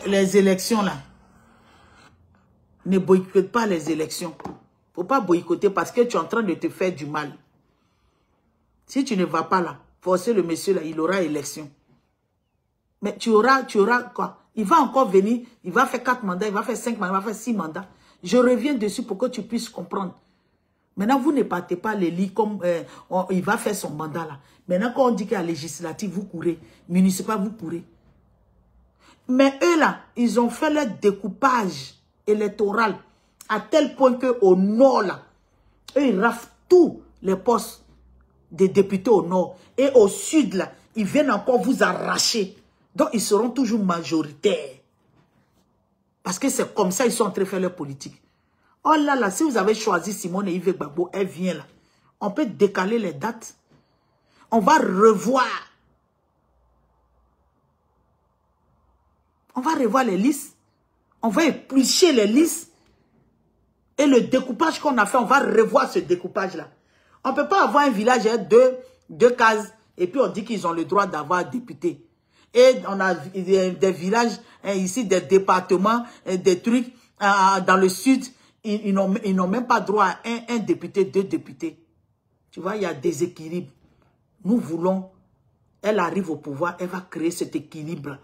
les élections là. Ne boycotte pas les élections. Faut pas boycotter parce que tu es en train de te faire du mal. Si tu ne vas pas là, forcer le monsieur là, il aura élection. Mais tu auras quoi? Il va encore venir, il va faire 4 mandats, il va faire 5 mandats, il va faire 6 mandats. Je reviens dessus pour que tu puisses comprendre. Maintenant, vous ne partez pas les lits comme il va faire son mandat là. Maintenant, quand on dit qu'il y a législative, vous courez. Municipal, vous courez. Mais eux là, ils ont fait leur découpage électoral à tel point qu'au nord là, eux ils raflent tous les postes des députés au nord. Et au sud là, ils viennent encore vous arracher. Donc, ils seront toujours majoritaires. Parce que c'est comme ça ils sont en train de faire leur politique. Oh là là, si vous avez choisi Simone et Yves Gbagbo, elle vient là. On peut décaler les dates. On va revoir. On va revoir les listes. On va éplucher les listes. Et le découpage qu'on a fait, on va revoir ce découpage-là. On ne peut pas avoir un village avec deux cases et puis on dit qu'ils ont le droit d'avoir député. Et on a des villages ici, des départements, des trucs dans le sud. Ils n'ont même pas droit à un député, 2 députés. Tu vois, il y a des équilibres. Nous voulons, elle arrive au pouvoir, elle va créer cet équilibre.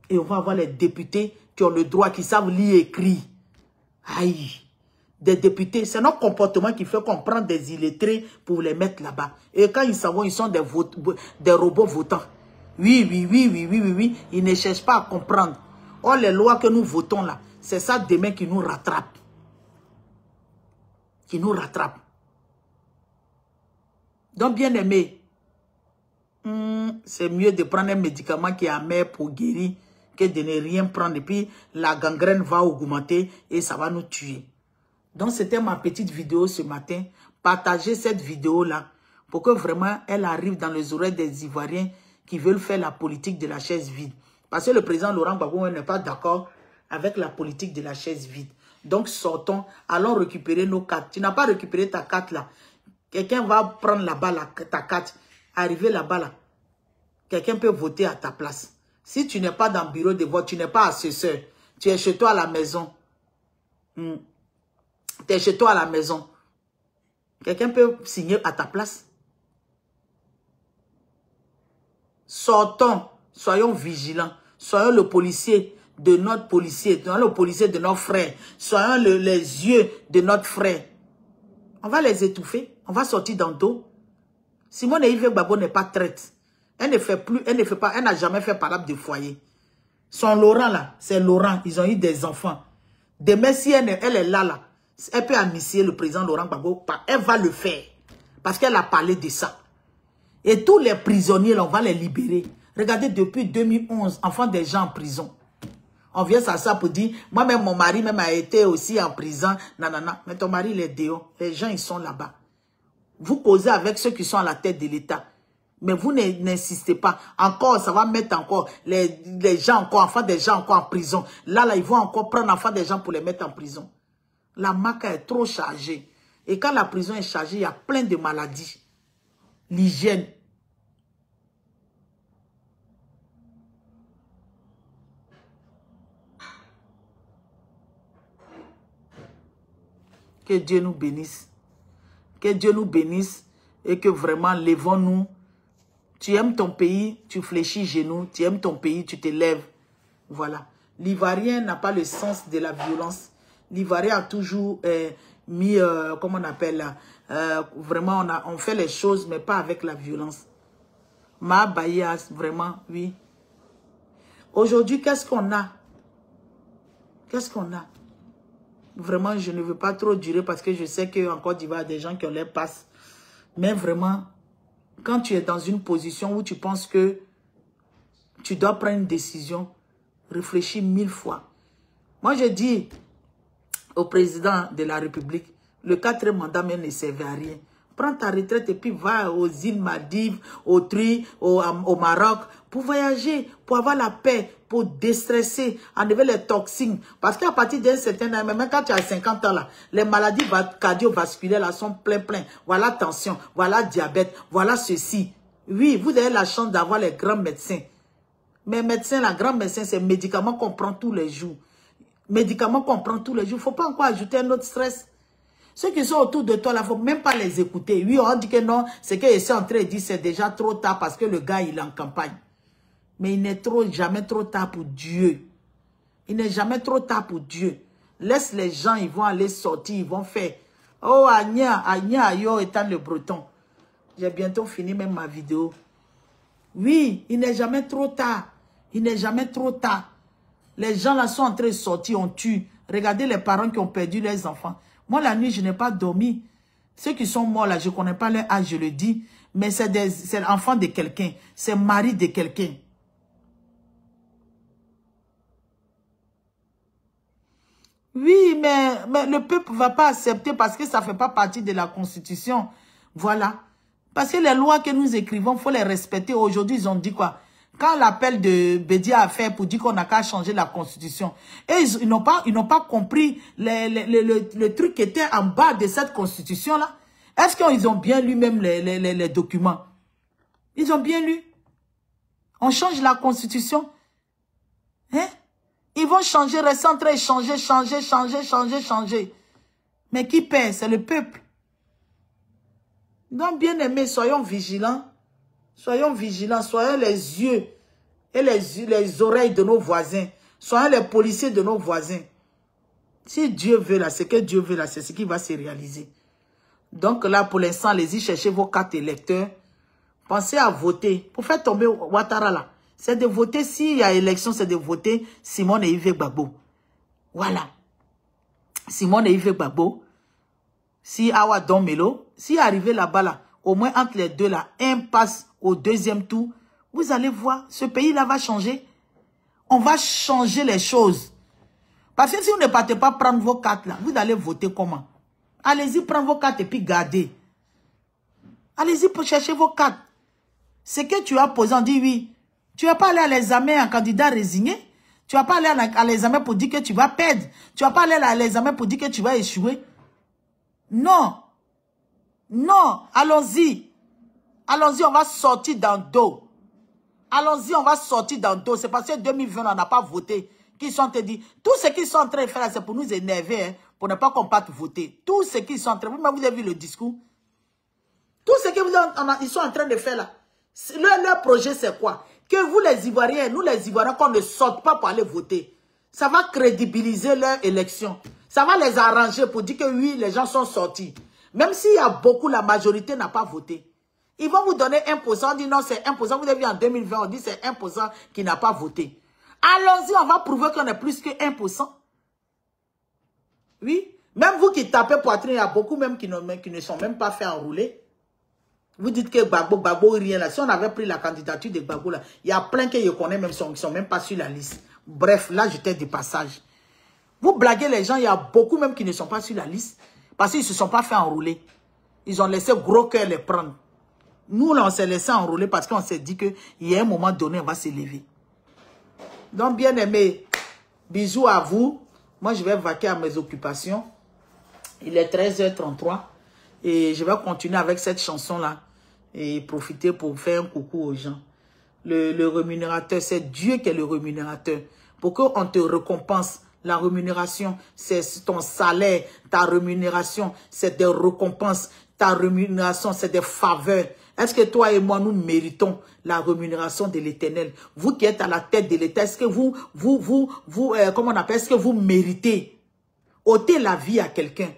Et on va avoir les députés qui ont le droit, qui savent lire et écrire. Aïe, des députés, c'est notre comportement qui fait qu'on prend des illettrés pour les mettre là-bas. Et quand ils savent, ils sont des robots votants. Oui, ils ne cherchent pas à comprendre. Oh, les lois que nous votons là, c'est ça demain qui nous rattrape. Qui nous rattrape. Donc, bien aimé, c'est mieux de prendre un médicament qui est amer pour guérir que de ne rien prendre. Et puis, la gangrène va augmenter et ça va nous tuer. Donc, c'était ma petite vidéo ce matin. Partagez cette vidéo-là pour que vraiment, elle arrive dans les oreilles des Ivoiriens qui veulent faire la politique de la chaise vide. Parce que le président Laurent Gbagbo n'est pas d'accord avec la politique de la chaise vide. Donc, sortons, allons récupérer nos cartes. Tu n'as pas récupéré ta carte là. Quelqu'un va prendre là-bas ta carte, arriver là-bas là. quelqu'un peut voter à ta place. Si tu n'es pas dans le bureau de vote, tu n'es pas assesseur, tu es chez toi à la maison. Tu es chez toi à la maison. Quelqu'un peut signer à ta place. Sortons, soyons vigilants, soyons le policier de notre policier, soyons le policier de notre frère, soyons les yeux de notre frère. On va les étouffer, on va sortir dans le dos. Simone Yves Gbagbo n'est pas traite. Elle n'a jamais fait parade de foyer. Son Laurent là, c'est Laurent, ils ont eu des enfants. Demain, si elle est là, elle peut amnistier le président Laurent Gbagbo, elle va le faire. Parce qu'elle a parlé de ça. Et tous les prisonniers, là, on va les libérer. Regardez, depuis 2011, enfants des gens en prison. On vient ça pour dire, moi-même, mon mari même a été aussi en prison. Nanana. Mais ton mari, il est dehors. Les gens, ils sont là-bas. Vous causez avec ceux qui sont à la tête de l'État. Mais vous n'insistez pas. Encore, ça va mettre encore les gens, encore, enfants des gens encore en prison. Là, ils vont encore prendre enfants des gens pour les mettre en prison. La maca est trop chargée. Et quand la prison est chargée, il y a plein de maladies. L'hygiène. Que Dieu nous bénisse. Que Dieu nous bénisse et que vraiment, levons-nous. Tu aimes ton pays, tu fléchis genoux. Tu aimes ton pays, tu te lèves. Voilà. L'Ivoirien n'a pas le sens de la violence. L'Ivoirien a toujours mis, comment on appelle là, vraiment, on fait les choses, mais pas avec la violence. Ma Bayas, vraiment, oui. Aujourd'hui, qu'est-ce qu'on a? Qu'est-ce qu'on a? Vraiment, je ne veux pas trop durer parce que je sais qu'en Côte d'Ivoire, il y a des gens qui ont les passes. Mais vraiment, quand tu es dans une position où tu penses que tu dois prendre une décision, réfléchis 1000 fois. Moi, je dis au président de la République, le 4e mandat même ne servait à rien. Prends ta retraite et puis va aux îles Maldives, au Tri, au Maroc, pour voyager, pour avoir la paix, pour déstresser, enlever les toxines. Parce qu'à partir d'un certain âge, même quand tu as 50 ans, là, les maladies cardiovasculaires là, sont plein. Voilà tension, voilà diabète, voilà ceci. Oui, vous avez la chance d'avoir les grands médecins. Mais médecins, la grand médecin, c'est médicaments qu'on prend tous les jours. Médicaments qu'on prend tous les jours. Il ne faut pas encore ajouter un autre stress. Ceux qui sont autour de toi, il ne faut même pas les écouter. Oui, on dit que non, c'est que je suis en train de dire c'est déjà trop tard parce que le gars, il est en campagne. Mais il n'est jamais trop tard pour Dieu. Il n'est jamais trop tard pour Dieu. Laisse les gens, ils vont aller sortir, ils vont faire. Oh, Agna, yo, étant le breton. J'ai bientôt fini même ma vidéo. Oui, il n'est jamais trop tard. Il n'est jamais trop tard. Les gens là sont en train de sortir, on tue. Regardez les parents qui ont perdu leurs enfants. Moi, la nuit, je n'ai pas dormi. Ceux qui sont morts là, je ne connais pas leur âge, je le dis. Mais c'est l'enfant de quelqu'un. C'est le mari de quelqu'un. Oui, mais le peuple ne va pas accepter parce que ça ne fait pas partie de la Constitution. Voilà. Parce que les lois que nous écrivons, il faut les respecter. Aujourd'hui, ils ont dit quoi? Quand l'appel de Bédia a fait pour dire qu'on n'a qu'à changer la Constitution, et ils n'ont pas compris le truc qui était en bas de cette Constitution-là. Est-ce qu'ils ont bien lu même les documents? Ils ont bien lu. On change la Constitution. Hein? Ils vont changer, rester en train de changer. Mais qui paie? C'est le peuple. Donc, bien aimés, soyons vigilants. Soyons vigilants, soyons les yeux et les oreilles de nos voisins. Soyons les policiers de nos voisins. Si Dieu veut là, c'est que Dieu veut là, c'est ce qui va se réaliser. Donc là, pour l'instant, allez-y chercher vos cartes électeurs. Pensez à voter. Pour faire tomber Ouattara là, c'est de voter, s'il y a élection, c'est de voter Simone Yves Gbagbo. Voilà. Simone Yves Gbagbo. Si Awa Don Melo, si arrivé là-bas là, au moins entre les deux là, un passe au deuxième tour, vous allez voir, ce pays-là va changer. On va changer les choses. Parce que si vous ne partez pas prendre vos cartes là, vous allez voter comment? Allez-y, prendre vos cartes et puis gardez. Allez-y pour chercher vos cartes. Ce que tu as posé, on dit oui. Tu vas pas aller à l'examen en candidat résigné. Tu vas pas aller à l'examen pour dire que tu vas perdre. Tu vas pas aller à l'examen pour dire que tu vas échouer. Non. Non, allons-y. Allons-y, on va sortir dans le dos. Allons-y, on va sortir dans le dos. C'est parce que 2020, on n'a pas voté. Qui sont te dit, tout ce qu'ils sont en train de faire, c'est pour nous énerver, hein, pour ne pas qu'on parte voter. Tout ce qu'ils sont en train de faire, vous avez vu le discours? Tout ce qu'ils sont en train de faire là, leur projet c'est quoi? Que vous les Ivoiriens, nous les Ivoiriens, qu'on ne sorte pas pour aller voter. Ça va crédibiliser leur élection. Ça va les arranger pour dire que oui, les gens sont sortis. Même s'il y a beaucoup, la majorité n'a pas voté. Ils vont vous donner 1%, on dit non, c'est 1%. Vous avez vu en 2020, on dit c'est 1% qui n'a pas voté. Allons-y, on va prouver qu'on est plus que 1%. Oui. Même vous qui tapez poitrine, il y a beaucoup même qui ne sont même pas fait enrouler. Vous dites que Gbagbo, rien là. Si on avait pris la candidature de Gbagbo là, il y a plein que je connais même qui ne sont même pas sur la liste. Bref, là j'étais de passage. Vous blaguez les gens, il y a beaucoup même qui ne sont pas sur la liste. Parce qu'ils ne se sont pas fait enrouler. Ils ont laissé gros cœur les prendre. Nous là, on s'est laissé enrouler parce qu'on s'est dit qu'il y a un moment donné, on va s'élever. Donc, bien aimé, bisous à vous. Moi, je vais vaquer à mes occupations. Il est 13h33. Et je vais continuer avec cette chanson-là. Et profiter pour faire un coucou aux gens. Le rémunérateur, c'est Dieu qui est le rémunérateur. Pour qu'on te récompense, la rémunération, c'est ton salaire. Ta rémunération, c'est des récompenses. Ta rémunération, c'est des faveurs. Est-ce que toi et moi, nous méritons la rémunération de l'Éternel? Vous qui êtes à la tête de l'État, est-ce que comment on appelle, est-ce que vous méritez ôter la vie à quelqu'un?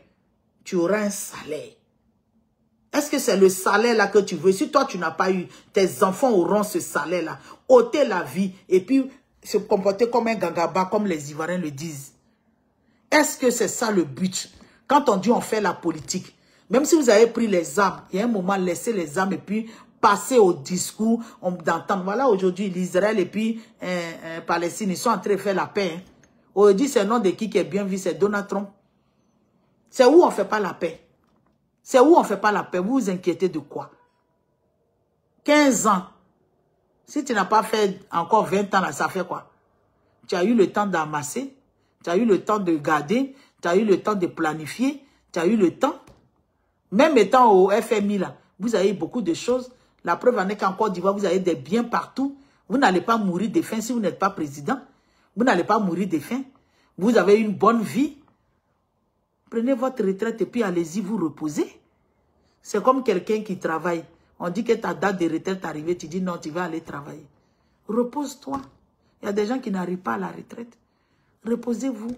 Tu auras un salaire. Est-ce que c'est le salaire là que tu veux? Si toi, tu n'as pas eu, tes enfants auront ce salaire là. Ôter la vie et puis se comporter comme un gagaba, comme les Ivoiriens le disent. Est-ce que c'est ça le but? Quand on dit on fait la politique, même si vous avez pris les armes, il y a un moment, laissez les armes et puis passer au discours d'entendre. Voilà, aujourd'hui, l'Israël et puis Palestine, ils sont en train de faire la paix. Hein. Aujourd'hui, c'est le nom de qui est bien vu, c'est Donald Trump. C'est où on ne fait pas la paix. C'est où on ne fait pas la paix. Vous vous inquiétez de quoi? 15 ans. Si tu n'as pas fait encore 20 ans, là, ça fait quoi? Tu as eu le temps d'amasser, tu as eu le temps de garder, tu as eu le temps de planifier, tu as eu le temps. Même étant au FMI, là, vous avez beaucoup de choses. La preuve en est qu'en Côte d'Ivoire, vous avez des biens partout. Vous n'allez pas mourir de faim si vous n'êtes pas président. Vous n'allez pas mourir de faim. Vous avez une bonne vie. Prenez votre retraite et puis allez-y vous reposer. C'est comme quelqu'un qui travaille. On dit que ta date de retraite est arrivée. Tu dis non, tu vas aller travailler. Repose-toi. Il y a des gens qui n'arrivent pas à la retraite. Reposez-vous.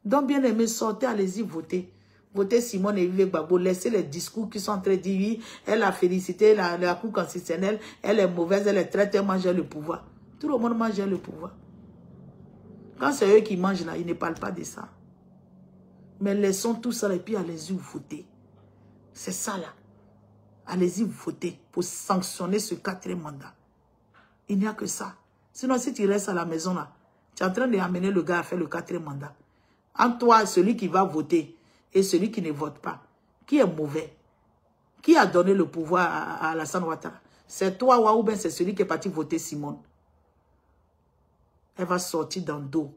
Donc, bien aimé, sortez, allez-y voter. Votez Simone et Yves Gbagbo. Laissez les discours qui sont en train de dire oui, elle a félicité la Cour constitutionnelle, elle est mauvaise, elle est traite, elle mange le pouvoir. Tout le monde mange le pouvoir. Quand c'est eux qui mangent là, ils ne parlent pas de ça. Mais laissons tout ça et puis allez-y voter. C'est ça là. Allez-y voter pour sanctionner ce 4e mandat. Il n'y a que ça. Sinon, si tu restes à la maison là, tu es en train d'amener le gars à faire le 4e mandat. Entre toi, celui qui va voter et celui qui ne vote pas, qui est mauvais? Qui a donné le pouvoir à Alassane Ouattara? C'est toi ou bien c'est celui qui est parti voter Simone? Elle va sortir dans le dos.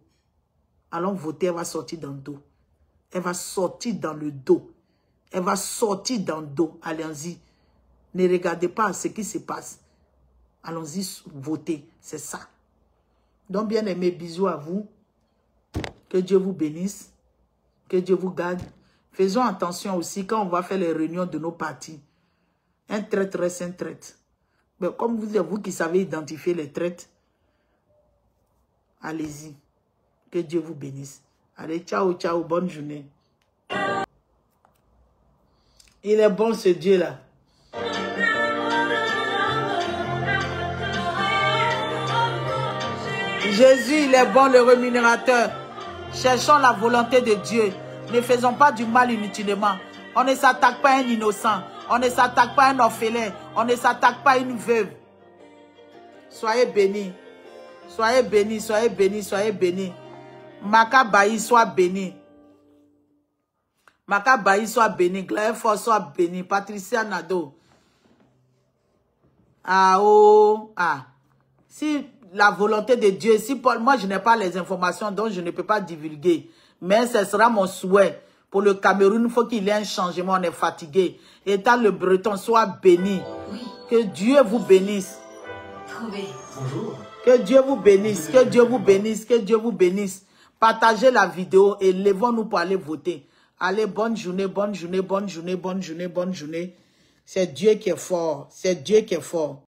Allons voter, elle va sortir dans le dos. Elle va sortir dans le dos. Elle va sortir dans le dos. Allons-y. Ne regardez pas ce qui se passe. Allons-y voter. C'est ça. Donc, bien aimé, bisous à vous. Que Dieu vous bénisse. Que Dieu vous garde. Faisons attention aussi quand on va faire les réunions de nos partis. Un traître reste un traître. Mais comme vous qui savez identifier les traîtres, allez-y. Que Dieu vous bénisse. Allez, ciao, ciao, bonne journée. Il est bon ce Dieu-là. Jésus, il est bon le rémunérateur. Cherchons la volonté de Dieu. Ne faisons pas du mal inutilement. On ne s'attaque pas à un innocent. On ne s'attaque pas à un orphelin. On ne s'attaque pas à une veuve. Soyez bénis. Soyez bénis, soyez bénis, soyez bénis. Makabaï soit béni. Makabaï soit béni. Glaefort soit béni. Patricia Nado. Ah oh. Ah. Si la volonté de Dieu, si Paul, moi je n'ai pas les informations donc je ne peux pas divulguer. Mais ce sera mon souhait. Pour le Cameroun, il faut qu'il y ait un changement. On est fatigué. Étant le Breton, soit béni. Que Dieu vous bénisse. retrouver. Bonjour. Que Dieu vous bénisse, que Dieu vous bénisse, que Dieu vous bénisse. Partagez la vidéo et levons-nous pour aller voter. Allez, bonne journée, bonne journée, bonne journée, bonne journée, bonne journée. C'est Dieu qui est fort, c'est Dieu qui est fort.